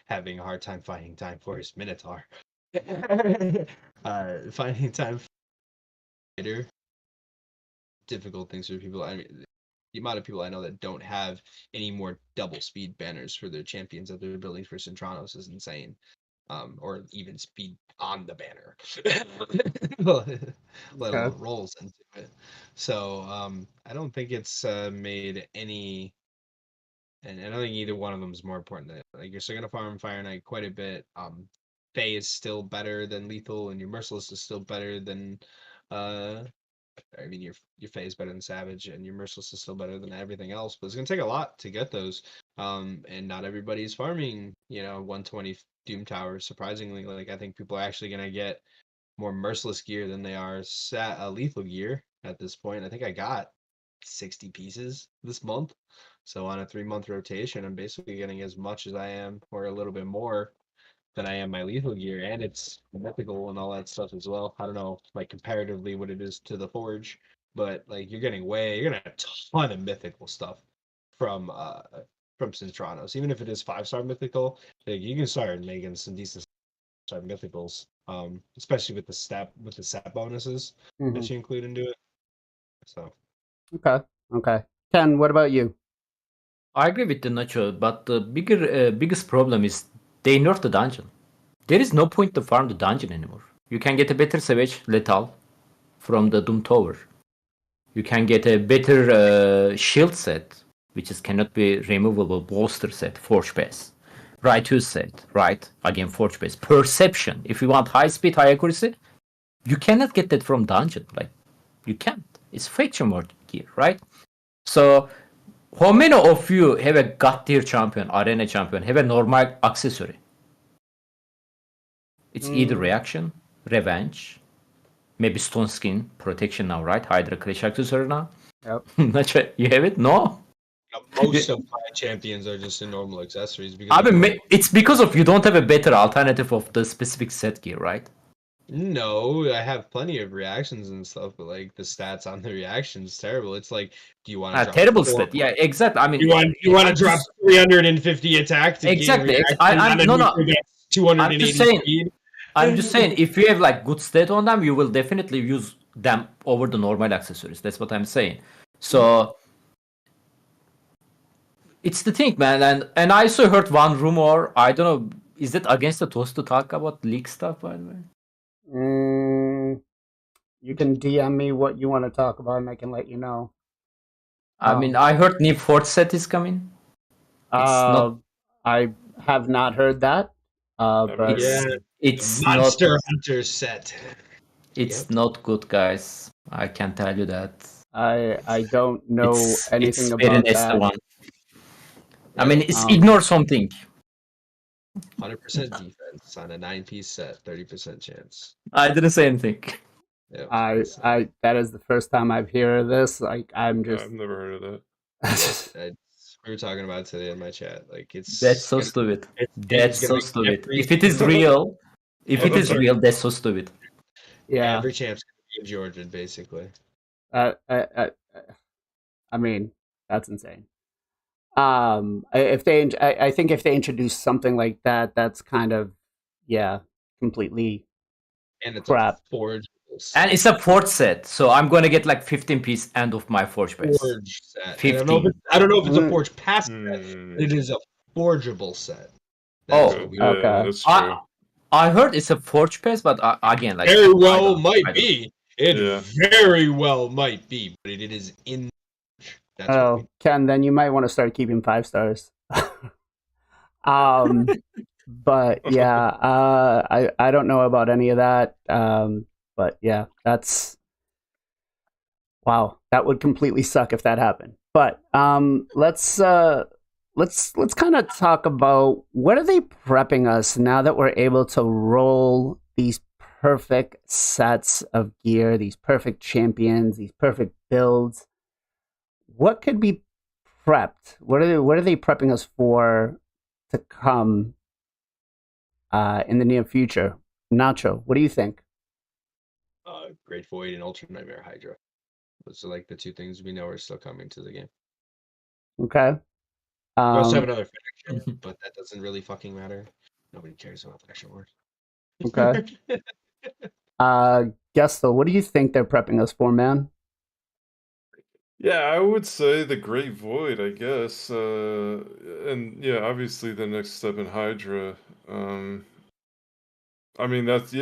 having a hard time finding time for is Minotaur. Finding time for later, difficult things for people. I mean, the amount of people I know that don't have any more double speed banners for their champions that they're building for Centranos is insane. Or even speed on the banner, let
Okay.
alone rolls into it. So I don't think it's made any, and I don't think either one of them is more important than it. Like you're still gonna farm Fire Knight quite a bit. Faye is still better than Lethal, and your Merciless is still better than I mean, your Faye is better than Savage, and your Merciless is still better than everything else. But it's gonna take a lot to get those. And not everybody's farming, 120 Doom Towers. Surprisingly, like I think people are actually gonna get more Merciless gear than they are lethal gear at this point. I think I got 60 pieces this month. So on a 3-month rotation, I'm basically getting as much as I am, or a little bit more than I am my lethal gear, and it's mythical and all that stuff as well. I don't know, like comparatively, what it is to the forge, but like you're gonna have a ton of mythical stuff from Centranos. Even if it is 5-star mythical, like you can start making some decent star mythicals, especially with the stat bonuses
Mhm.
that you include into it. So
Okay. Okay. Ken, what about you?
I agree with the Nacho, but the biggest problem is they nerfed the dungeon. There is no point to farm the dungeon anymore. You can get a better Savage Lethal from the Doom Tower. You can get a better shield set, which is cannot be removable bolster set, Forge Pass. Right set, right? Again, Forge Pass. Perception. If you want high speed, high accuracy, you cannot get that from dungeon. Like, you can't. It's faction mode gear, right? So, how many of you have a god tier champion, arena champion, have a normal accessory? It's either reaction, revenge, maybe stone skin, protection now, right? Hydra Clash accessory now.
Yep.
Nacho, you have it? No?
most of my champions are just in normal accessories because
I mean, it's because of you don't have a better alternative of the specific set gear, right?
No, I have plenty of reactions and stuff, but like the stats on the reactions terrible. It's like, do you want to drop
Terrible
4
stat. Yeah, exactly. I mean,
you want to drop 350 attack to
Exactly.
gain reaction on a
No.
nuker that's 280
I'm just saying.
speed?
I'm just saying, if you have like good stat on them, you will definitely use them over the normal accessories. That's what I'm saying. So it's the thing, man. And I also heard one rumor. I don't know. Is that against the toast to talk about leak stuff, by the way?
You can DM me what you want to talk about, and I can let you know.
I mean, I heard new fourth set is coming.
I have not heard that. But
It's
Monster
not.
Hunter set.
It's not good, guys. I can tell you that.
I don't know anything
very
about
nasty
that.
one. I mean, it's ignore something.
100% defense on a 9-piece set, 30% chance.
I didn't say anything.
Yeah, that is the first time I've heard this. Like, I'm just.
I've never heard of that.
We were talking about today in my chat. Like
That's so stupid. That's so stupid.
every-
If it is real, that's so stupid.
Yeah.
Every champ's gonna be in Georgia, basically.
I mean, that's insane. I think if they introduce something like that, that's kind of completely
And it's
crap.
a forge.
And it's a forge set, so I'm gonna get like 15 piece end of my forge base.
Forge set.
15.
I don't know if it's a forge pass set.
Hmm.
It is a forgeable set.
Oh,
Yeah,
okay.
that's true.
I heard it's a forge pass, but again, like
Very well
I
might
don't-
be. It very well might be, but it is in. That's what I
Oh,
mean.
Ken, then you might want to start keeping 5 stars. But yeah, I don't know about any of that. But yeah, that's wow. That would completely suck if that happened. But let's kind of talk about what are they prepping us now that we're able to roll these perfect sets of gear, these perfect champions, these perfect builds. What could be prepped? What are they prepping us for to come in the near future? Nacho, what do you think?
Great Void and Ultra Nightmare Hydra. Those are like the two things we know are still coming to the game.
Okay.
We also have another faction, but that doesn't really fucking matter. Nobody cares about faction wars.
Okay. Gestal, what do you think they're prepping us for, man?
Yeah, I would say the Great Void, I guess. And yeah, obviously the next step in Hydra. I mean that's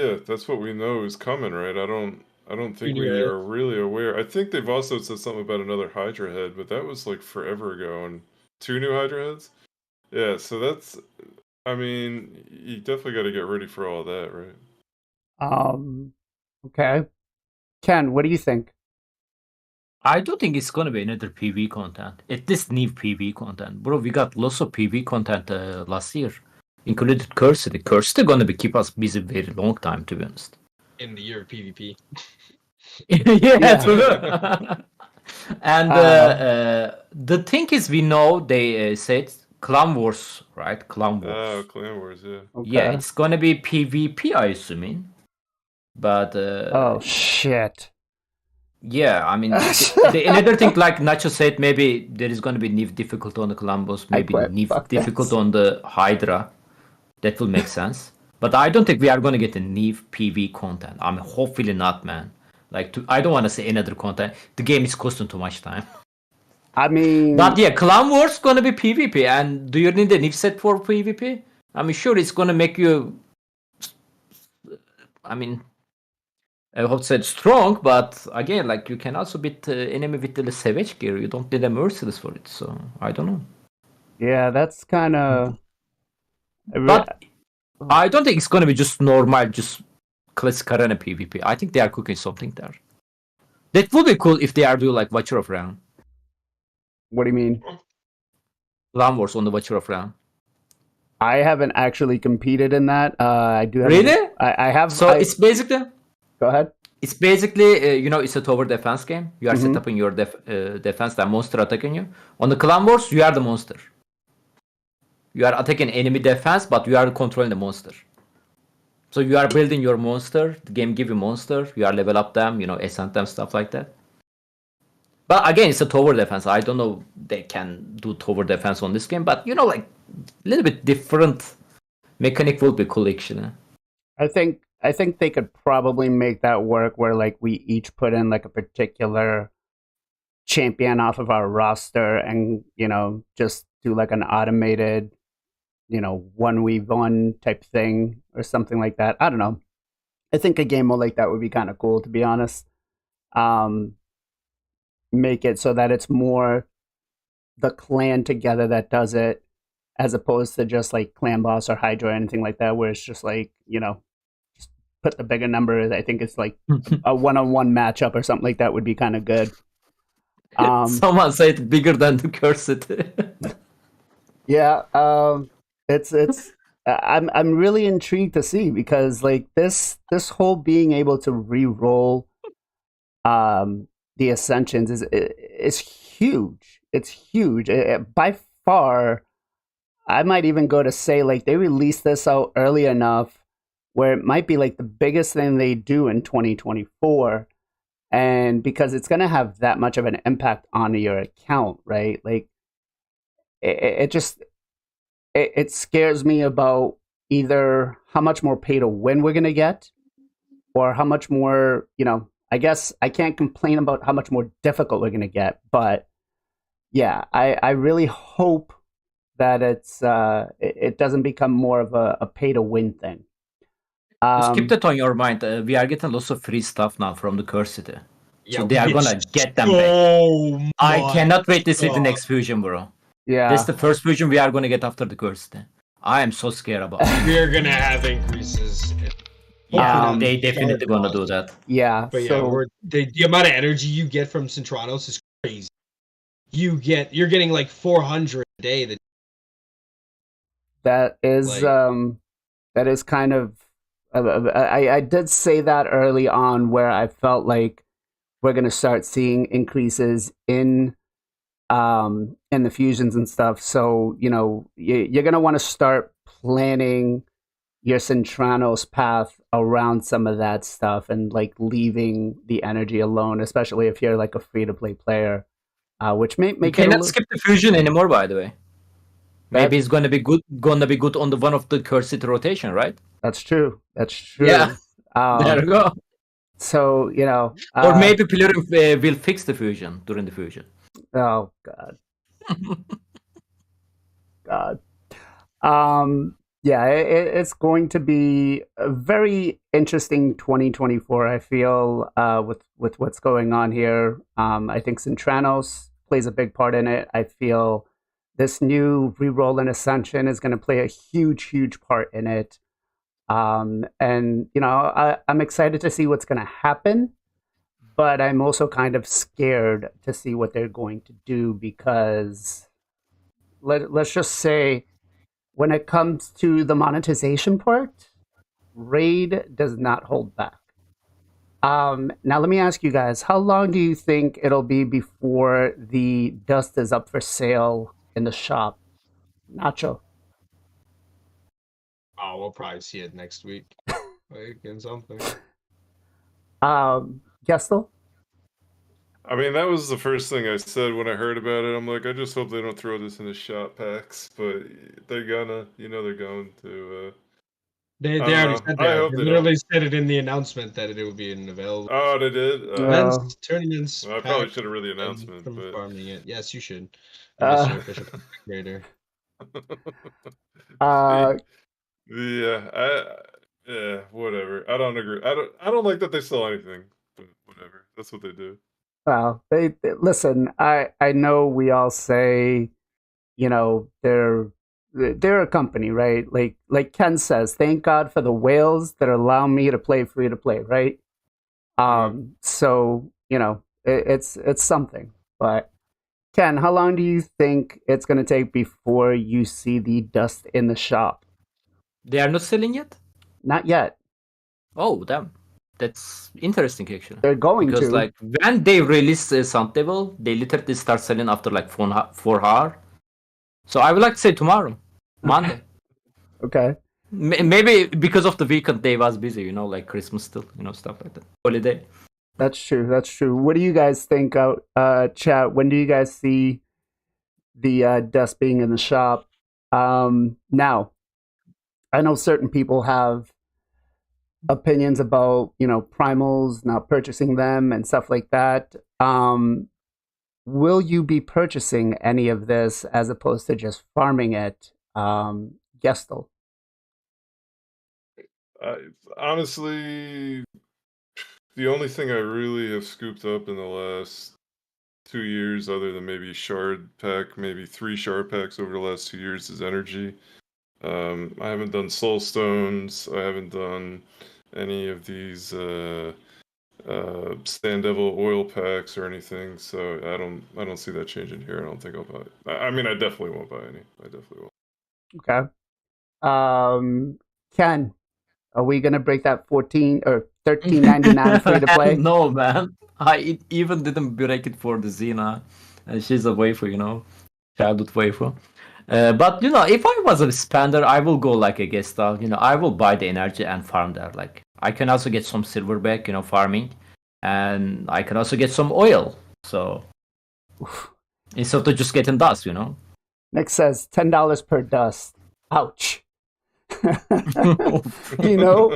what we know is coming, right? I don't think we
Yeah.
are really aware. I think they've also said something about another Hydra head, but that was like forever ago, and 2 new Hydra heads. Yeah, so that's. I mean, you definitely got to get ready for all that, right?
Okay. Ken, what do you think?
I don't think it's gonna be another PV content. At least new PV content, bro. We got lots of PV content last year, included Cursed. Cursed gonna be keep us busy very long time, to be honest.
In the year of PvP.
Yeah, true. And the thing is, we know they said Clan Wars, right? Clan Wars.
Oh, Clan Wars, yeah.
Okay.
Yeah, it's gonna be PvP, I assuming. But
oh shit.
yeah, I mean, another thing, like Nacho said, maybe there is gonna be new difficulty on the Clan Boss, maybe
quit.
new
Fuck
difficulty
this.
on the Hydra. That will make sense. But I don't think we are gonna get a new PV content. I mean, hopefully not, man. Like, I don't want to say another content. The game is costing too much time.
I mean,
But yeah, Clan Wars gonna be PvP. And do you need a new set for PvP? I mean, sure, it's gonna make you. I mean, I hope said strong, but again, like you can also beat enemy with the savage gear. You don't need a merciless for it. So I don't know.
yeah, that's kind of.
But I don't think it's gonna be just normal, just classic arena PvP. I think they are cooking something there. That would be cool if they are doing like Watcher of Round.
What do you mean?
Clan Wars on the Watcher of Round.
I haven't actually competed in that. I do have.
Really?
I have.
So it's basically.
Go ahead.
It's basically, it's a tower defense game. You are set up in your defense, that monster attacking you. On the Clan Wars, you are the monster. You are attacking enemy defense, but you are controlling the monster. So you are building your monster. The game give you monster. You are level up them, ascend them, stuff like that. But again, it's a tower defense. I don't know they can do tower defense on this game, but like a little bit different mechanic will be cool, actually.
I think they could probably make that work where like we each put in like a particular champion off of our roster and just do like an automated 1v1 type thing or something like that. I don't know. I think a game like that would be kind of cool, to be honest. Make it so that it's more the clan together that does it as opposed to just like Clan Boss or Hydra or anything like that, where it's just like just put the bigger number. I think it's like a one-on-one matchup or something like that would be kind of good.
Someone said bigger than the Cursed.
Yeah, it's I'm really intrigued to see, because like this whole being able to re-roll the Ascensions is huge. It's huge. By far, I might even go to say like they released this out early enough where it might be like the biggest thing they do in 2024, and because it's going to have that much of an impact on your account, right? Like it scares me about either how much more pay to win we're going to get, or how much more, I guess I can't complain about how much more difficult we're going to get, but yeah, I really hope that it doesn't become more of a pay to win thing.
Just keep that on your mind. We are getting lots of free stuff now from the Cursed. So they are gonna get them back. I cannot wait to see the next fusion, bro.
Yeah,
This is the first fusion we are gonna get after the Cursed. I am so scared about it.
We are gonna have increases Hopefully not
They
shard
definitely gonna
loss.
do that.
Yeah.
But yeah,
So
the amount of energy you get from Centranos is crazy. You're getting like 400 a day.
that is kind of I did say that early on where I felt like we're gonna start seeing increases in the fusions and stuff. So you're gonna want to start planning your Centranos path around some of that stuff and like leaving the energy alone, especially if you're like a free to play player, which may
You
make it a
cannot
little.
skip the fusion anymore, by the way. Maybe
That,
it's gonna be good on the one of the cursed rotation, right?
that's true. That's true.
Yeah. There you go.
So
Or maybe Plurium will fix the fusion during the fusion.
oh God. Yeah, it's going to be a very interesting 2024. I feel with what's going on here. I think Centranos plays a big part in it. I feel this new reroll and Ascension is going to play a huge part in it. And I'm excited to see what's going to happen, but I'm also kind of scared to see what they're going to do because let's just say, when it comes to the monetization part, Raid does not hold back. Now, let me ask you guys, how long do you think it'll be before the dust is up for sale in the shop? Nacho.
Oh, we'll probably see it next week. Like in something.
Gestal?
I mean, that was the first thing I said when I heard about it. I'm like, I just hope they don't throw this in the shop packs, but they're gonna, they're going to.
They
I don't
already
know.
said
I
that.
hope
They
they
literally
don't.
said it in the announcement that it would be available.
Oh, they did.
Events, tournaments.
Well, I probably
packs,
should have read the
and
announcement,
from
but
farming it. Yes, you should. Unless you're
Uh,
official creator.
uh,
yeah, whatever. I don't agree. I don't like that they sell anything, but whatever. That's what they do.
well, they listen. I know we all say, they're a company, right? Like Ken says, thank God for the whales that allow me to play free to play, right? So it's something. But Ken, how long do you think it's going to take before you see the dust in the shop?
They are not selling yet?
Not yet.
Oh, damn. That's interesting, actually.
They're going
Because,
to.
like, when they release Sun Devil, they literally start selling after, like, 4 hours. So I would like to say tomorrow. Monday.
Okay.
Maybe because of the weekend they was busy, like Christmas still, stuff like that. Holiday.
That's true. That's true. What do you guys think out chat? When do you guys see the dust being in the shop? Now, I know certain people have opinions about, primals, not purchasing them and stuff like that. Will you be purchasing any of this as opposed to just farming it? Gestal.
Honestly, the only thing I really have scooped up in the last 2 years, other than maybe shard pack, maybe 3 shard packs over the last 2 years, is energy. I haven't done soul stones. I haven't done any of these Stand Devil oil packs or anything. So I don't see that changing here. I don't think I'll buy it. I mean, I definitely won't buy any. I definitely won't.
Okay. Ken, are we gonna break that 14 or 13.99 free to play?
No, man. I even didn't break it for the Xena. She's a waifu, childhood waifu. But if I was a spender, I will go like a Gestal. I will buy the energy and farm there. Like I can also get some silverback, farming, and I can also get some oil. So instead of just getting dust,
Nick says $10 per dust. Ouch.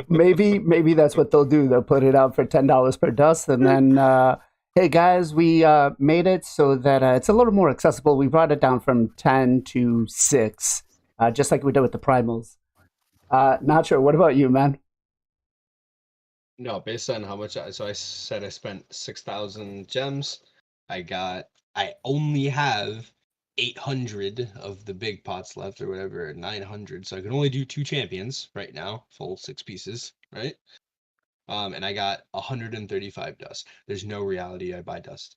Maybe that's what they'll do. They'll put it out for $10 per dust, and then hey guys, we made it so that it's a little more accessible. We brought it down from 10 to 6, just like we did with the primals. Nacho, what about you, man?
No, based on how much I said I spent 6,000 gems. I only have 800 of the big pots left or whatever, 900. So I can only do 2 champions right now, full 6 pieces, right? And I got 135 dust. There's no reality I buy dust.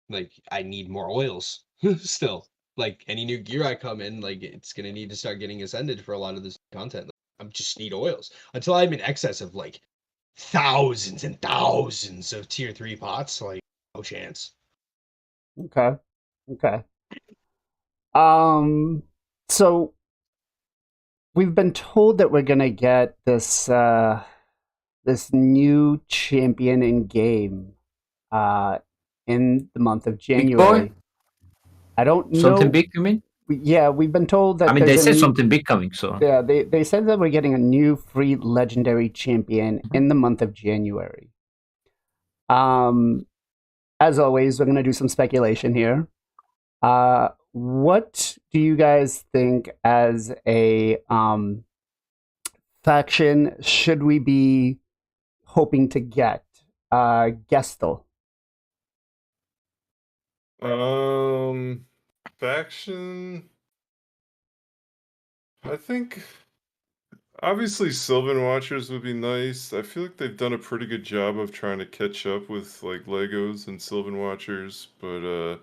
Like, I need more oils still. Like, any new gear I come in, like, it's gonna need to start getting ascended for a lot of this content. I just need oils until I'm in excess of like thousands and thousands of tier 3 pots. Like, no chance.
Okay. So we've been told that we're gonna get this this new champion in game in the month of January. I don't know.
Something big, you mean?
Yeah, we've been told that.
I mean, they
there's a
said
new-
something big coming, so.
Yeah, they said that we're getting a new free legendary champion in the month of January. As always, we're gonna do some speculation here. What do you guys think as a faction should we be hoping to get? Gestal.
Faction. I think obviously Sylvan Watchers would be nice. I feel like they've done a pretty good job of trying to catch up with like Legos and Sylvan Watchers, but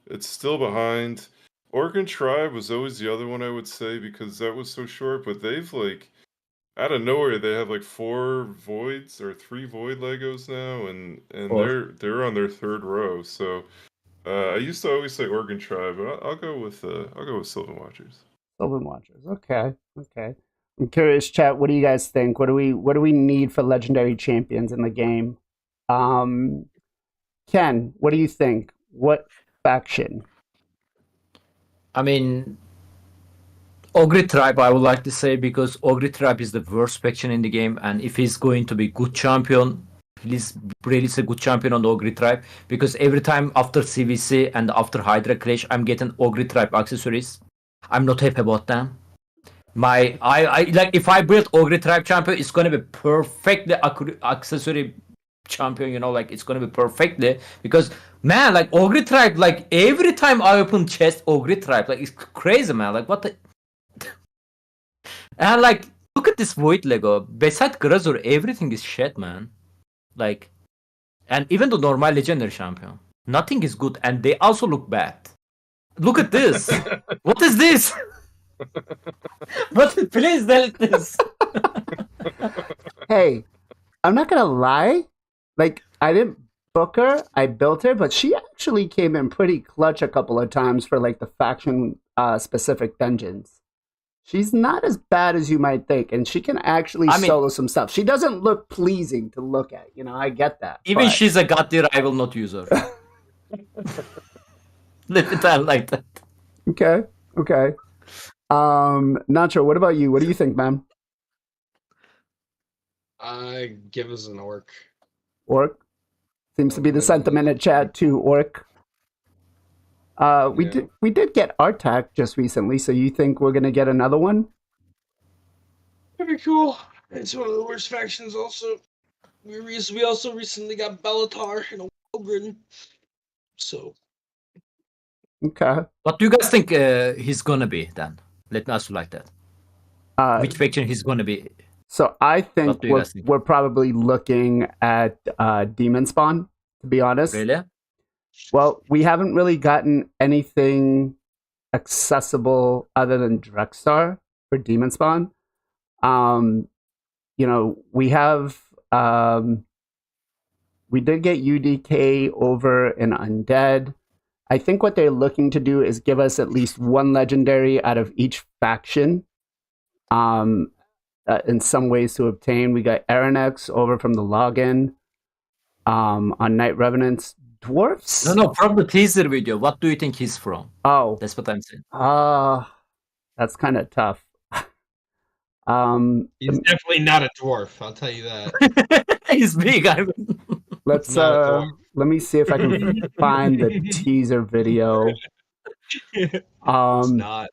it's still behind. Organ Tribe was always the other one I would say because that was so short, but they've like out of nowhere they have like 4 voids or 3 void Legos now, and they're on their 3rd row. So I used to always say Organ Tribe, but I'll go with Sylvan Watchers.
Sylvan Watchers. Okay. I'm curious, chat. What do you guys think? What do we need for legendary champions in the game? Ken, what do you think? What faction?
I mean, Ogre Tribe, I would like to say, because Ogre Tribe is the worst faction in the game, and if he's going to be good champion, please release a good champion on the Ogre Tribe, because every time after CVC and after Hydra Clash, I'm getting Ogre Tribe accessories. I'm not happy about them. I like if I build Ogre Tribe champion, it's gonna be perfectly accessory champion, you know, like it's gonna be perfectly, because man, like Ogre Tribe, like every time I open chest Ogre Tribe, like it's crazy, man. Like what the and like look at this void Lego. Beside Grazor, everything is shit, man. Like, and even the normal legendary champion, nothing is good, and they also look bad. Look at this. What is this? But please delete this.
Hey, I'm not gonna lie. Like, I didn't book her, I built her, but she actually came in pretty clutch a couple of times for like the faction specific dungeons. She's not as bad as you might think, and she can actually solo some stuff. She doesn't look pleasing to look at, you know, I get that.
Even
but...
she's a god tier, I will not use her. Leave it out like that.
Okay. Nacho, what about you? What do you think, man?
Give us an orc.
Orc? Seems to be the sentiment in chat too, orc. We did get Artak just recently, so you think we're gonna get another one?
That'd be cool. It's one of the worst factions also. We also recently got Bellatar and a Ogren. So
okay.
What do you guys think he's gonna be then? Let me ask you like that. Which faction he's gonna be?
So I think we're probably looking at Demon Spawn, to be honest.
Really?
Well, we haven't really gotten anything accessible other than Drexstar for Demon Spawn. You know, we have we did get UDK over in Undead. I think what they're looking to do is give us at least one legendary out of each faction. In some ways to obtain. We got Aranex over from the login on Night Revenants. Dwarfs?
No, from the teaser video. What do you think he's from?
Oh.
That's what I'm saying.
That's kind of tough.
He's definitely not a dwarf, I'll tell you that.
He's big.
Let me see if I can find the teaser video.
It's not.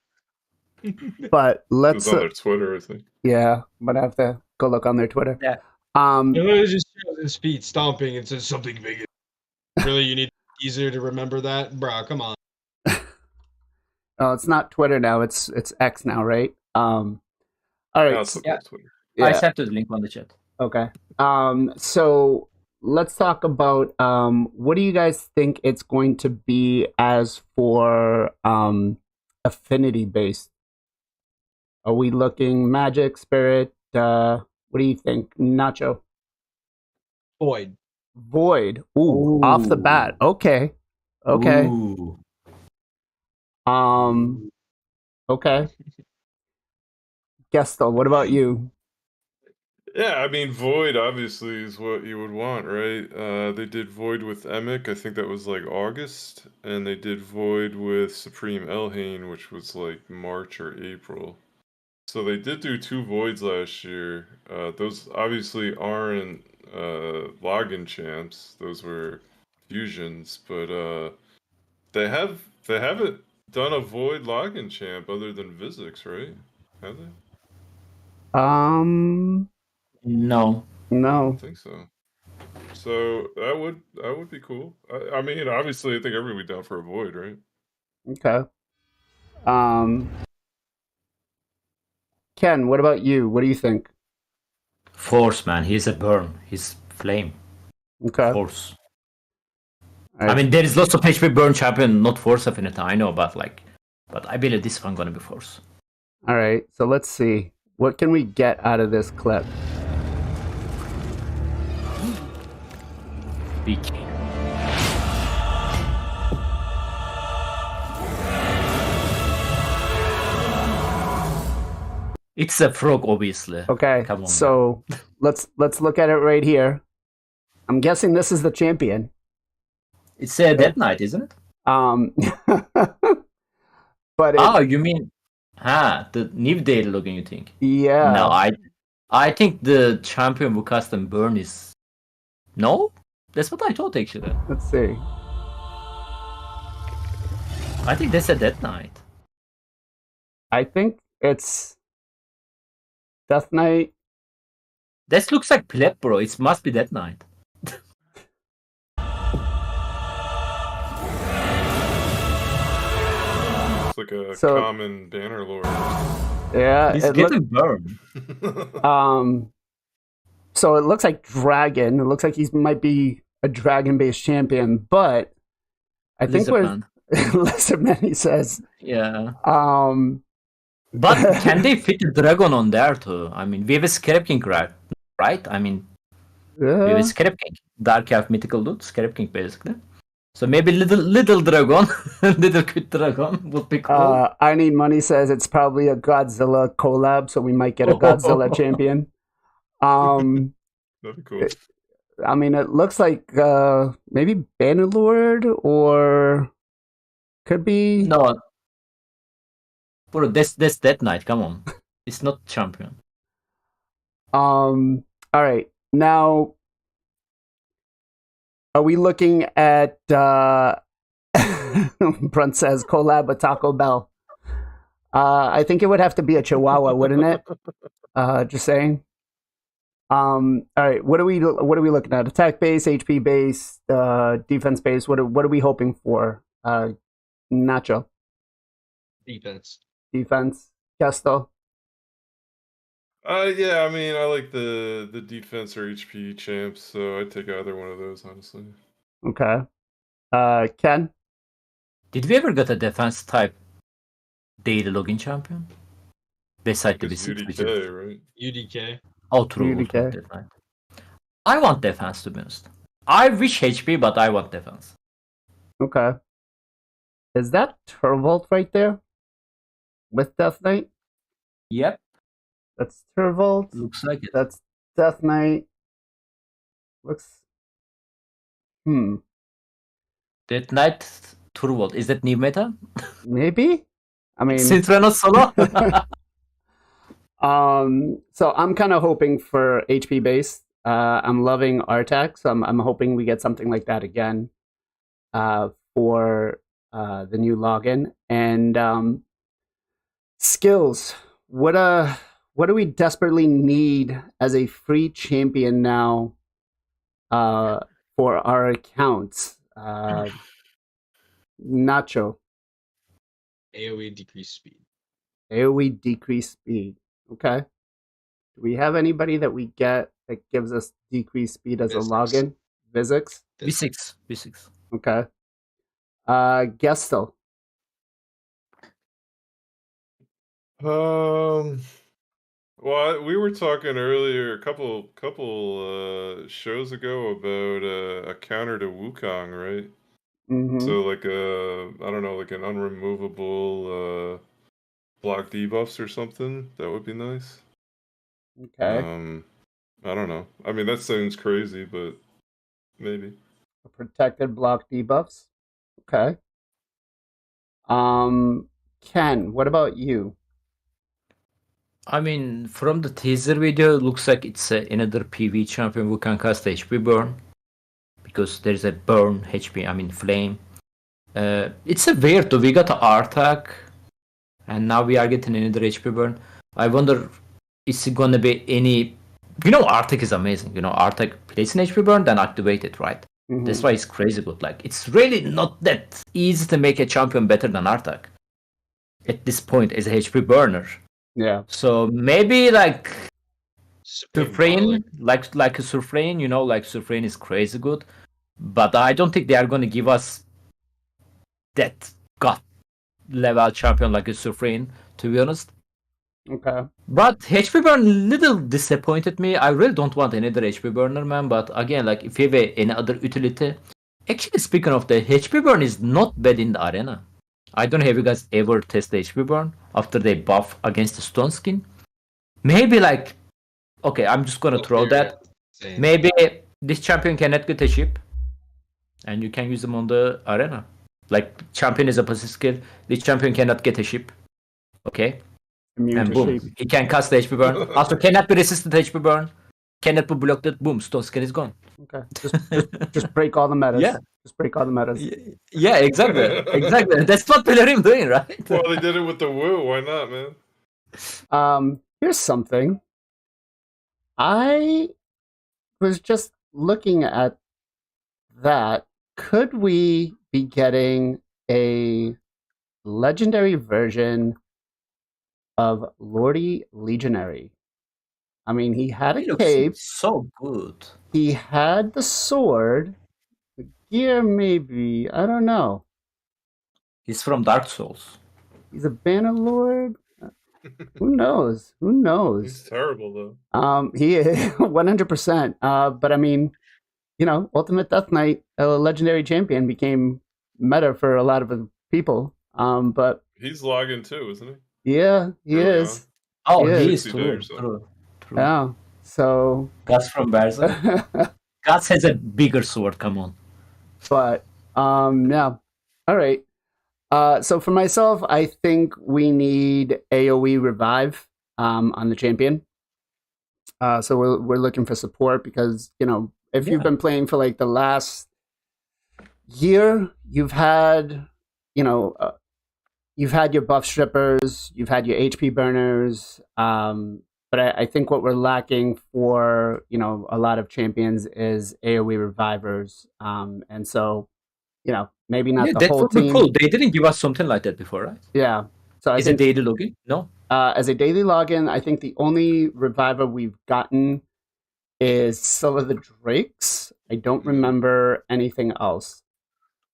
But let's.
It's on their Twitter, I think.
Yeah, I'm gonna have to go look on their Twitter.
Yeah.
It just shows his feet stomping and says something big. Really, you need easier to remember that, bro? Come on.
Oh, it's not Twitter now. It's X now, right? All right.
Now it's
Yeah.
Twitter.
I
Yeah.
sent the link on the chat.
Okay. So let's talk about what do you guys think it's going to be as for affinity based? Are we looking magic, spirit? What do you think, Nacho?
Void.
Void. Ooh, off the bat. Okay. Okay.
Ooh.
Okay. Gestal, what about you?
Yeah, I mean, Void obviously is what you would want, right? They did Void with Emic, I think that was like August, and they did Void with Supreme Elhain, which was like March or April. So they did do 2 Voids last year. Those obviously aren't login champs; those were fusions. But they haven't done a Void login champ other than Vizix, right? Have they?
No.
I
No.
don't think so. So that would be cool. I mean, obviously, I think everybody would be down for a Void, right?
Okay. Ken, what about you? What do you think?
Force, man. He's a burn. He's flame.
Okay.
Force.
All right.
I mean, there is lots of HP burn champion, not Force Affinity, I know, but I believe this one gonna be Force.
All right. So let's see. What can we get out of this clip?
Big. It's a frog, obviously.
Okay.
Come on.
So let's look at it right here. I'm guessing this is the champion.
It's a Death Knight, isn't it?
But
Oh, you mean the new data login, you think?
yeah.
No, I think the champion who custom burn is no? That's what I thought actually.
Let's see.
I think that's a Death Knight.
I think it's Death Knight.
That looks like pleb, bro. It must be Death Knight.
It's like a
So-
common banner lord.
Yeah.
He's
it
getting burned.
So it looks like dragon. It looks like he might be a dragon-based champion, but I think
Lizardman.
Lizardman, he says.
Yeah.
Um,
But can they fit the dragon on there too? I mean, we have a Scarab King, right? I mean, we have a Scarab King. Dark Elf mythical dude, Scarab King basically. So maybe little dragon, little cute dragon would be cool.
I Need Money says it's probably a Godzilla collab, so we might get a Godzilla champion.
That'd be cool.
I mean, it looks like maybe Bannerlord or could be.
No. Bro, that's Death Knight, come on. It's not champion.
All right. Now, are we looking at Brunt says collab with Taco Bell? I think it would have to be a Chihuahua, wouldn't it? Just saying. All right. What are we looking at? Attack base, HP base, defense base. What are we hoping for? Nacho.
Defense.
Defense. Gestal.
Yeah, I mean, I like the defense or HP champs, so I'd take either one of those, honestly.
Okay. Ken.
Did we ever get a defense type daily login champion? Beside the
It's
V6, which
UDK,
is...
right?
UDK.
Oh, true.
UDK.
Death Knight. I want defense, to be honest. I wish HP, but I want defense.
Okay. Is that Turvolt right there? With Death Knight?
Yep.
That's Turvolt.
Looks like it.
That's Death Knight. Looks.
Death Knight Turvold. Is that new meta?
Maybe? I mean.
Synchronous solo?
So I'm kind of hoping for HP base. I'm loving Artax. So I'm hoping we get something like that again for the new login. And skills. What do we desperately need as a free champion now for our accounts? Nacho.
AoE decreased speed.
AoE decreased speed. Okay. Do we have anybody that we get that gives us decreased speed as a
Physics.
login? Physics?
V6. V6.
Okay. Gestal.
Well, we were talking earlier, a couple shows ago about a counter to Wukong, right?
Mm-hmm.
So like I don't know, like an unremovable block debuffs or something. That would be nice.
Okay.
I don't know. I mean, that sounds crazy, but maybe.
Protected block debuffs. Okay. Ken, what about you?
I mean, from the teaser video, it looks like it's another PV champion who can cast HP burn. Because there's a burn HP, I mean flame. It's a weird though. We got an Artak, and now we are getting another HP burn. I wonder, is it gonna be any... Artak is amazing. Artak plays an HP burn, then activate it, right?
Mhm.
That's why it's crazy good. Like, it's really not that easy to make a champion better than Artak at this point as a HP burner.
Yeah.
So maybe like
Supreme
Surfrain, like a Surfrain, like Surfrain is crazy good, but I don't think they are going to give us that god level champion like a Surfrain, to be honest.
Okay.
But HP burn little disappointed me. I really don't want another HP burner, man. But again, like if you have any other utility, actually speaking of the HP burn is not bad in the arena. I don't know if you guys ever test the HP burn after they buff against the stone skin. Maybe like, okay, I'm just gonna throw that.
Same.
Maybe this champion cannot get a ship, and you can use them on the arena. Like champion is a passive skill. This champion cannot get a ship. Okay.
Immune
And
to
boom,
shape.
he can cast the HP burn. Also, cannot be resistant to HP burn. Cannot be blocked. Boom, stone skin is gone.
Okay. Just break all the metas.
Yeah.
Just break all the metas.
Yeah, exactly. Exactly. That's what Pellerin doing, right?
Well, they did it with the Woo. Why not, man?
Here's something. I was just looking at that. Could we be getting a legendary version of Lordy Legionary? I mean, he had
He
a
looks
cape.
so good.
He had the sword. The gear, maybe. I don't know.
He's from Dark Souls.
He's a banner lord. Who knows? Who
He's
knows?
terrible though.
He is 100%. But I mean, Ultimate Death Knight, a legendary champion, became meta for a lot of people. But
He's logging too, isn't he?
yeah, he
Early
is.
Oh,
Yeah.
he is
60 day
true.
or so.
True.
Yeah. So,
Guts from Berserk. Guts has a bigger sword. Come on.
but yeah. All right. So for myself, I think we need AoE revive on the champion. So we're looking for support because if you've been playing for like the last year, you've had you've had your buff strippers, you've had your HP burners. But I think what we're lacking for a lot of champions is AoE revivers. And so maybe not the
that
whole
would be
team.
cool. They didn't give us something like that before, right?
Yeah. So I
Is
think
it daily login? No.
as a daily login, I think the only reviver we've gotten is Scylla the Drakes. I don't remember anything else.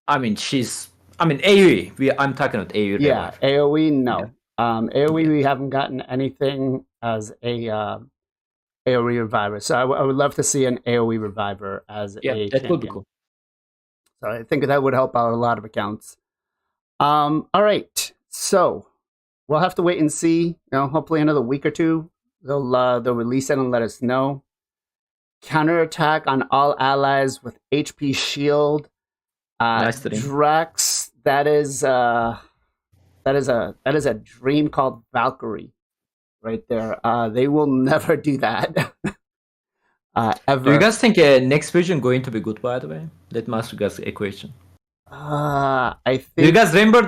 I mean, AoE. I'm talking about AoE.
Yeah,
revive.
AoE, no. AoE, we haven't gotten anything as a AoE reviver. So I would love to see an AoE reviver as
Yeah,
a
that would be
champion.
cool.
So I think that would help out a lot of accounts. All right. So we'll have to wait and see. Hopefully another week or two, they'll release it and let us know. Counterattack on all allies with HP shield.
Nice dream.
Drax, that is a dream called Valkyrie right there. They will never do that. Ever.
Do you guys think next version going to be good? By the way, let me ask you guys a question.
I
Do you
think
guys remember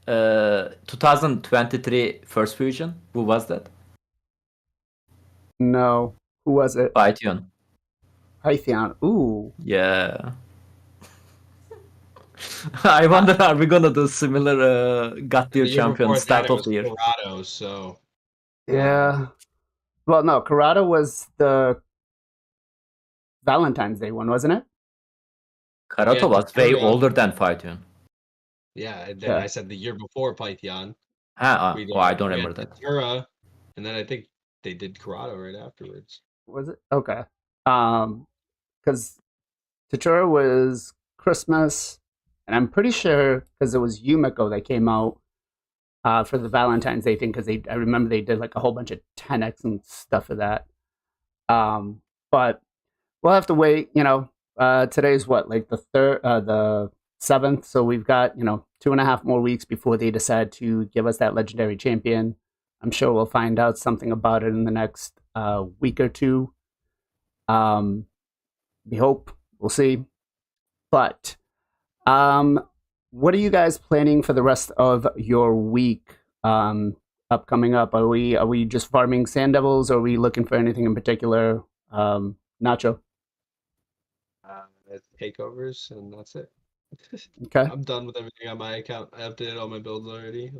the 2023 first fusion? Who was that?
no. Who was it?
Python.
Python. Ooh.
Yeah. I wonder, are we gonna do similar God tier
The year
champion
before that,
start
it
of
was
the year?
Corrado, so
Yeah. Well, no, Corrado was the Valentine's Day one, wasn't it?
Karato was way
Datura.
older than Python.
Yeah, and then
Yeah.
I said the year before Python.
I don't
We
remember
had
that.
Datura, and then I think they did Corrado right afterwards.
Was it? Okay. Because Tatura was Christmas, and I'm pretty sure because it was Yumiko that came out for the Valentine's Day thing. Because I remember they did like a whole bunch of 10x and stuff for that. But we'll have to wait. Today's what, like the 7th. So we've got 2.5 more weeks before they decide to give us that legendary champion. I'm sure we'll find out something about it in the next week or two. We hope. We'll see. But what are you guys planning for the rest of your week upcoming up? Are we just farming Sand Devils, or are we looking for anything in particular? Nacho?
Takeovers, and that's it.
Okay.
I'm done with everything on my account. I updated all my builds already.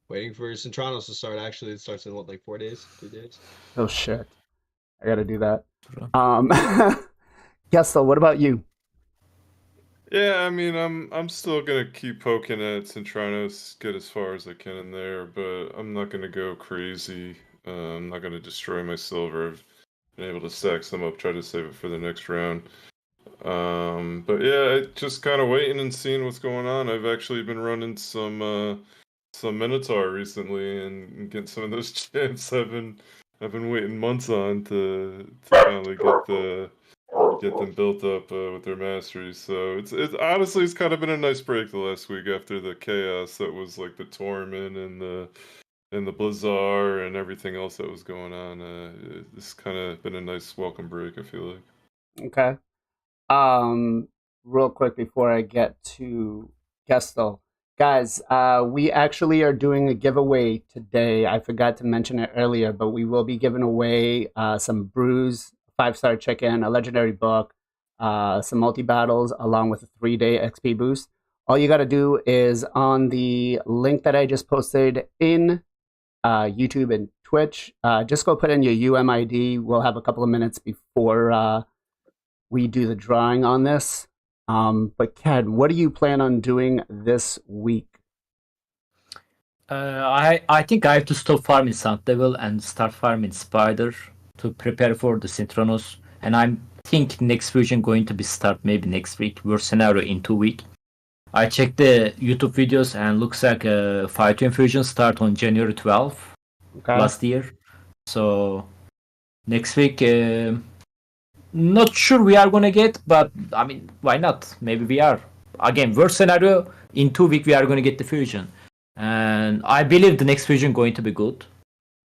Waiting for Centranos to start. Actually, it starts in what, like 4 days, 3 days.
Oh shit! I got to do that. Gestal, what about you?
Yeah, I mean, I'm still gonna keep poking at Centranos, get as far as I can in there, but I'm not gonna go crazy. I'm not gonna destroy my silver. I've been able to stack some up, try to save it for the next round. But yeah, just kind of waiting and seeing what's going on. I've actually been running some Minotaur recently and getting some of those champs I've been waiting months on to finally get them built up with their masteries. So it's honestly, it's kind of been a nice break the last week after the chaos that was like the Torment and the Blizzard and everything else that was going on. It's kind of been a nice welcome break, I feel like.
Okay. Real quick before I get to Gestal, guys, we actually are doing a giveaway today. I forgot to mention it earlier, but we will be giving away some brews, 5-star chicken, a legendary book, some multi battles, along with a 3-day XP boost. All you got to do is on the link that I just posted in YouTube and Twitch, just go put in your UMID. We'll have a couple of minutes before we do the drawing on this. But Ken, what do you plan on doing this week?
I think I have to stop farming Sand Devil and start farming Spider to prepare for the Synchronos. And I think next fusion going to be start maybe next week. Worst scenario in 2 weeks. I checked the YouTube videos and looks like Fighting Fusion start on January 12th last year. So next week, not sure we are gonna get, but I mean, why not? Maybe we are. Again, worst scenario in 2 weeks we are gonna get the fusion, and I believe the next fusion going to be good.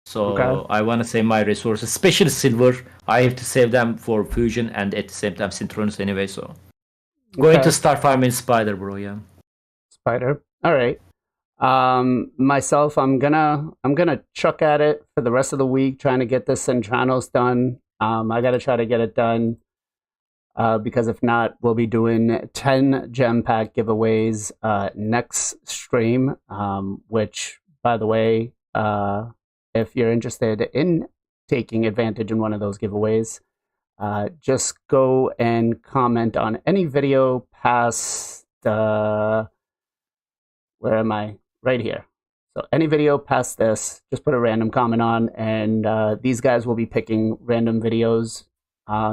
So I want to save my resources, especially silver. I have to save them for fusion and at the same time synchronous anyway. So going to start farming Spider, bro. Yeah,
Spider. All right. Myself, I'm gonna chuck at it for the rest of the week, trying to get this Centranos done. I gotta try to get it done because if not, we'll be doing 10 gem pack giveaways next stream. Which, by the way, if you're interested in taking advantage in one of those giveaways, just go and comment on any video past where am I? Right here. So any video past this, just put a random comment on, and these guys will be picking random videos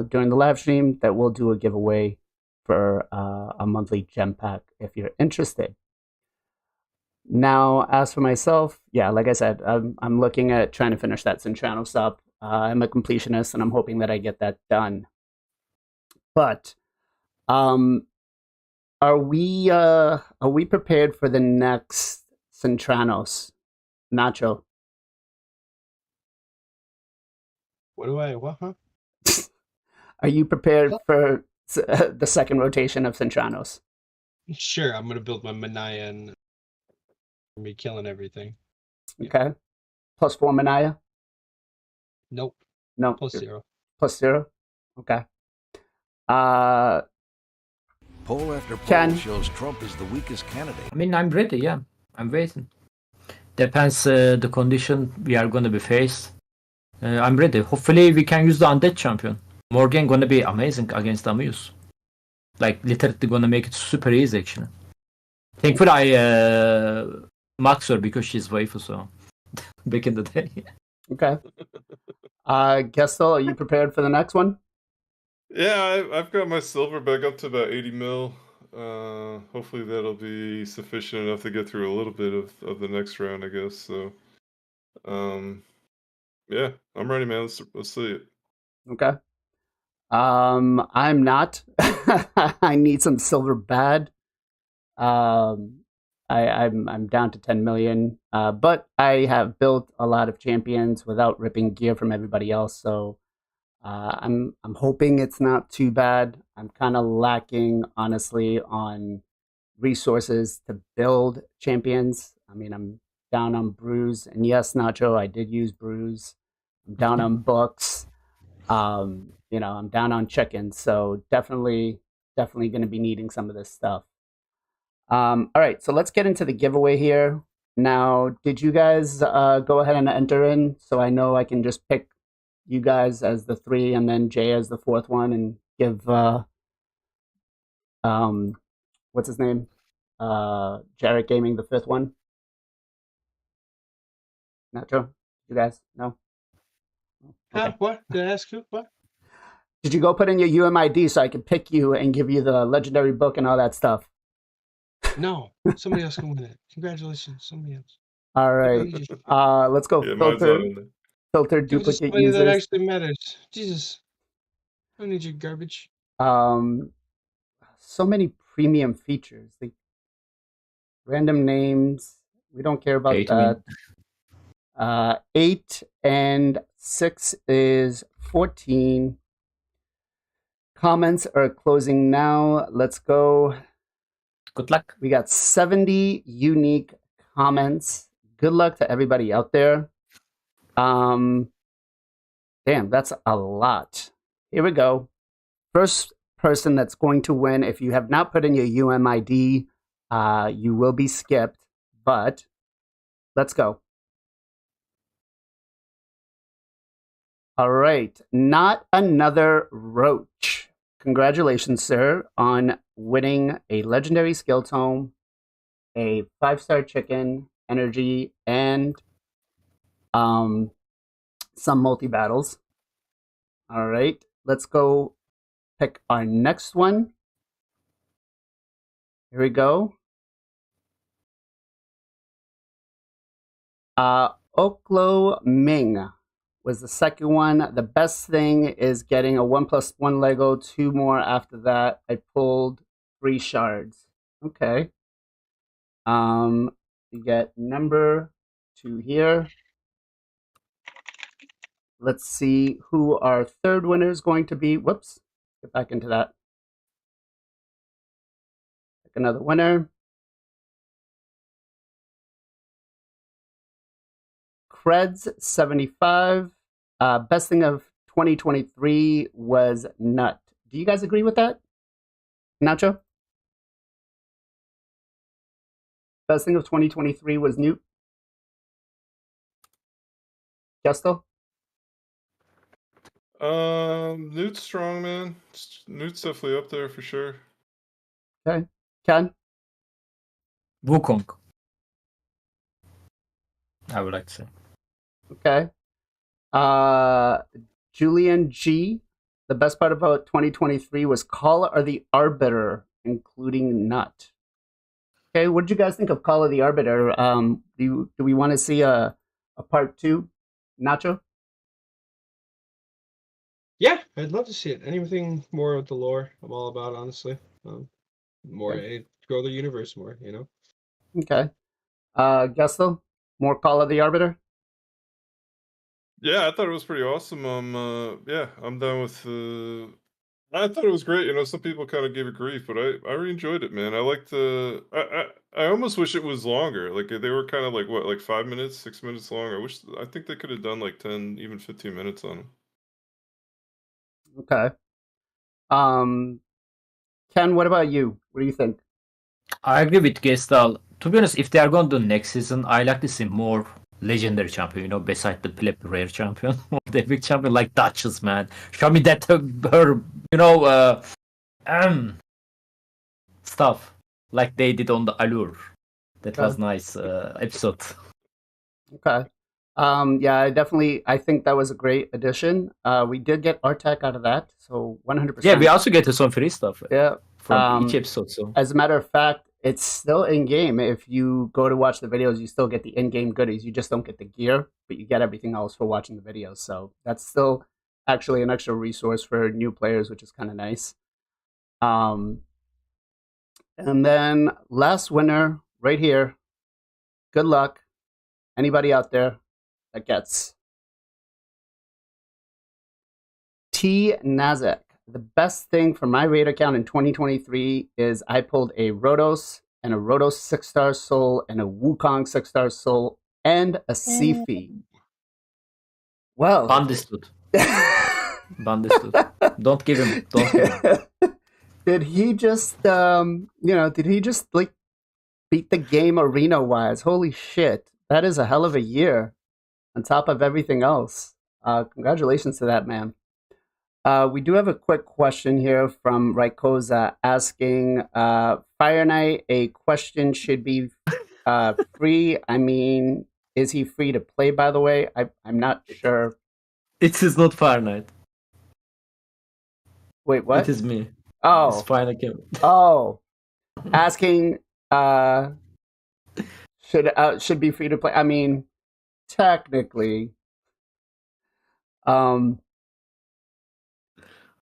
during the live stream that we'll do a giveaway for a monthly gem pack if you're interested. Now, as for myself, yeah, like I said, I'm looking at trying to finish that Centranos up. I'm a completionist, and I'm hoping that I get that done. But are we prepared for the next Centranos? Nacho?
What, huh?
Are you prepared for the second rotation of Centranos?
Sure, I'm gonna build my Manaya and be killing everything.
Okay. +4 Manaya?
Nope.
No.
+0.
+0? Okay.
Poll after poll
Ken?
shows Trump is the weakest candidate.
I mean, I'm ready. Yeah, I'm waiting. Depends the condition we are gonna be faced. I'm ready. Hopefully, we can use the undead champion. Morgan gonna be amazing against Amuse. Like literally gonna make it super easy actually. Thankfully, I max her because she's waifu, so back in the day.
Okay. Gestal, are you prepared for the next one?
Yeah, I've got my silver back up to about 80 mil. Hopefully that'll be sufficient enough to get through a little bit of the next round, I guess. So, yeah, I'm ready, man. Let's see it.
Okay. I'm not. I need some silver bad. I'm down to 10 million. But I have built a lot of champions without ripping gear from everybody else. So I'm hoping it's not too bad. I'm kind of lacking, honestly, on resources to build champions. I mean, I'm down on brews, and yes, Nacho, I did use brews. I'm down on books. I'm down on chickens, so definitely going to be needing some of this stuff. All right, so let's get into the giveaway here. Now, did you guys go ahead and enter in so I know I can just pick you guys as the 3 and then Jay as the 4th one and give what's his name? Jarec Gaming the 5th one? Nacho? You guys? No?
Huh? What? Did I ask you? What?
Did you go put in your UMID so I could pick you and give you the legendary book and all that stuff?
No. Somebody else can win it. Congratulations. Somebody else.
All right. Let's go.
Yeah, mine's
filter
on there.
filter
Give it to
duplicate
somebody that
users.
actually matters. Jesus. I don't need your garbage.
So many premium features. Like random names. We don't care about that. 8 and 6 is 14. Comments are closing now. Let's go.
Good luck.
We got 70 unique comments. Good luck to everybody out there. Damn, that's a lot. Here we go. First person that's going to win, if you have not put in your UMID, you will be skipped, but let's go. All right, not another roach. Congratulations, sir, on winning a legendary skill tome, a 5-star chicken, energy, and some multi-battles. All right, let's go pick our next one. Here we go. Oklo Ming was the second one. The best thing is getting a 1+1 Lego, 2 more after that. I pulled 3 shards. Okay. We get number 2 here. Let's see who our third winner is going to be. Whoops. Get back into that. Pick another winner. Creds 75. Best thing of 2023 was Nut. Do you guys agree with that? Nacho? Best thing of 2023 was Newt. Gestal?
Newt's strong, man. Newt's definitely up there for sure.
Okay. Ken?
Wukong. I would like to say.
Okay. Julian G. The best part about 2023 was Call of the Arbiter, including Nut. Okay, what did you guys think of Call of the Arbiter? Do we want to see a part 2? Nacho?
Yeah, I'd love to see it. Anything more with the lore, I'm all about, honestly. More grow the universe more, you know.
Okay. Gestal? More Call of the Arbiter?
Yeah, I thought it was pretty awesome. Yeah, I'm down with. I thought it was great. You know, some people kind of gave it grief, but I really enjoyed it, man. I liked the. I almost wish it was longer. Like they were kind of like what, like 5 minutes, 6 minutes long. I think they could have done like 10, even 15 minutes on them.
Okay. Ken, what about you? What do you think?
I agree with Gestal. To be honest, if they are going to do next season, I like to see more legendary champion, beside the rare champion, or the big champion like Duchess, man. Show me that her, stuff like they did on the Allure. That was nice episode.
Okay. Yeah, I think that was a great addition. We did get Artec out of that, so 100%.
Yeah, we also get some free stuff.
Yeah.
From each episode. So
as a matter of fact, it's still in game. If you go to watch the videos, you still get the in-game goodies. You just don't get the gear, but you get everything else for watching the videos. So that's still actually an extra resource for new players, which is kind of nice. And then last winner right here. Good luck. Anybody out there that gets T Nazek. The best thing for my raid account in 2023 is I pulled a Rotos and a Rotos 6-star soul and a Wukong 6-star soul and a Sifi. Well,
understood. Understood. Don't give him.
Did he just like beat the game arena wise? Holy shit. That is a hell of a year on top of everything else. Congratulations to that man. We do have a quick question here from Raikoza asking, Fire Knight, a question should be free. I mean, is he free to play, by the way? I'm not sure.
It is not Fire Knight.
Wait, what?
It is me.
Oh.
It's FinalKenpachi.
Oh. Asking, should be free to play. I mean, technically,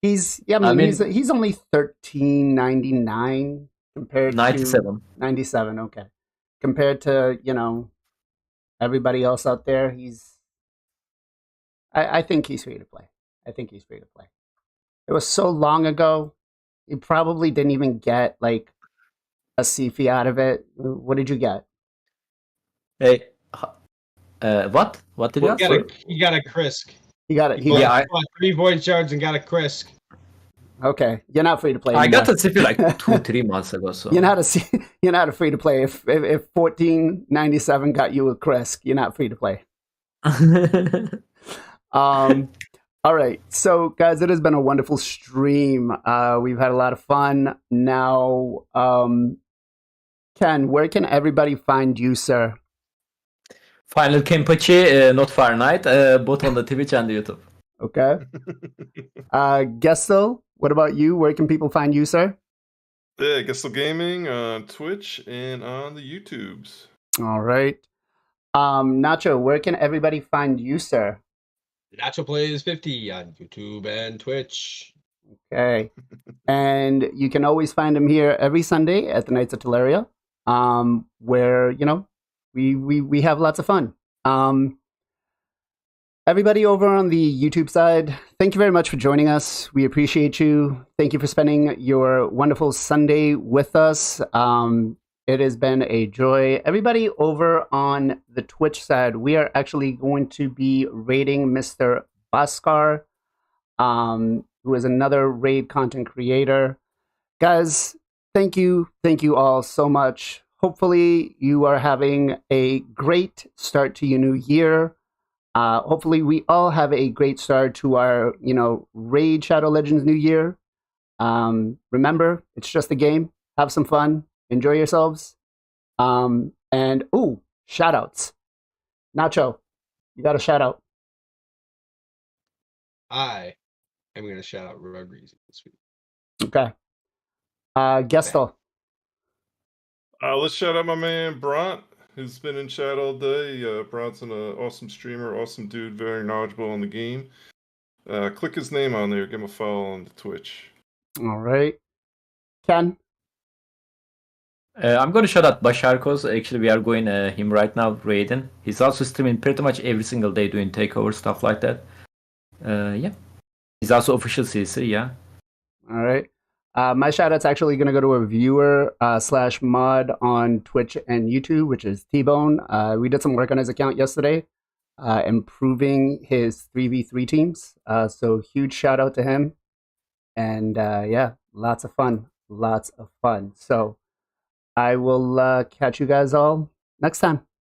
he's only $13.99 compared
97.
to 97. Okay, compared to everybody else out there, I think he's free to play. It was so long ago. You probably didn't even get like a Sifi out of it. What did you get?
Hey, what? What did you ask?
You got a Krisk.
You got it.
I bought 3 void shards and got a Krisk.
Okay, you're not free to play.
I got a Sifi like 2-3 months ago. So
you're not a free to play. If $14.97 got you a Krisk, you're not free to play. All right, so guys, it has been a wonderful stream. We've had a lot of fun. Now, Ken, where can everybody find you, sir?
FinalKenpachi, not Fire Knight, both on the Twitch and the YouTube.
Okay. Gestal, what about you? Where can people find you, sir?
Yeah, Gestal Gaming on Twitch and on the YouTubes.
All right. Nacho, where can everybody find you, sir?
NachoPlays 50 on YouTube and Twitch.
Okay. And you can always find him here every Sunday at the Knights of Teleria, where, we have lots of fun. Everybody over on the YouTube side, thank you very much for joining us. We appreciate you. Thank you for spending your wonderful Sunday with us. It has been a joy. Everybody over on the Twitch side, we are actually going to be raiding Mr. Bhaskar, who is another raid content creator. Guys, thank you all so much. Hopefully you are having a great start to your new year. Hopefully we all have a great start to our, Raid Shadow Legends New Year. Remember, it's just a game. Have some fun. Enjoy yourselves. And shout outs. Nacho, you got a shout out.
I am going to shout out Rodriguez this week.
Okay. Gestal.
Let's shout out my man Bront, who's been in chat all day. Bront's an awesome streamer, awesome dude, very knowledgeable on the game. Click his name on there, give him a follow on the Twitch.
All right. Ken?
I'm going to shout out Jankos. Actually, we are going him right now, Raiden. He's also streaming pretty much every single day doing takeover stuff like that. Yeah. He's also official CC, yeah.
All right. My shout out's actually going to go to a viewer / mod on Twitch and YouTube, which is T-Bone. We did some work on his account yesterday, improving his 3v3 teams. So huge shout out to him. And yeah, lots of fun. lots of fun. So I will catch you guys all next time.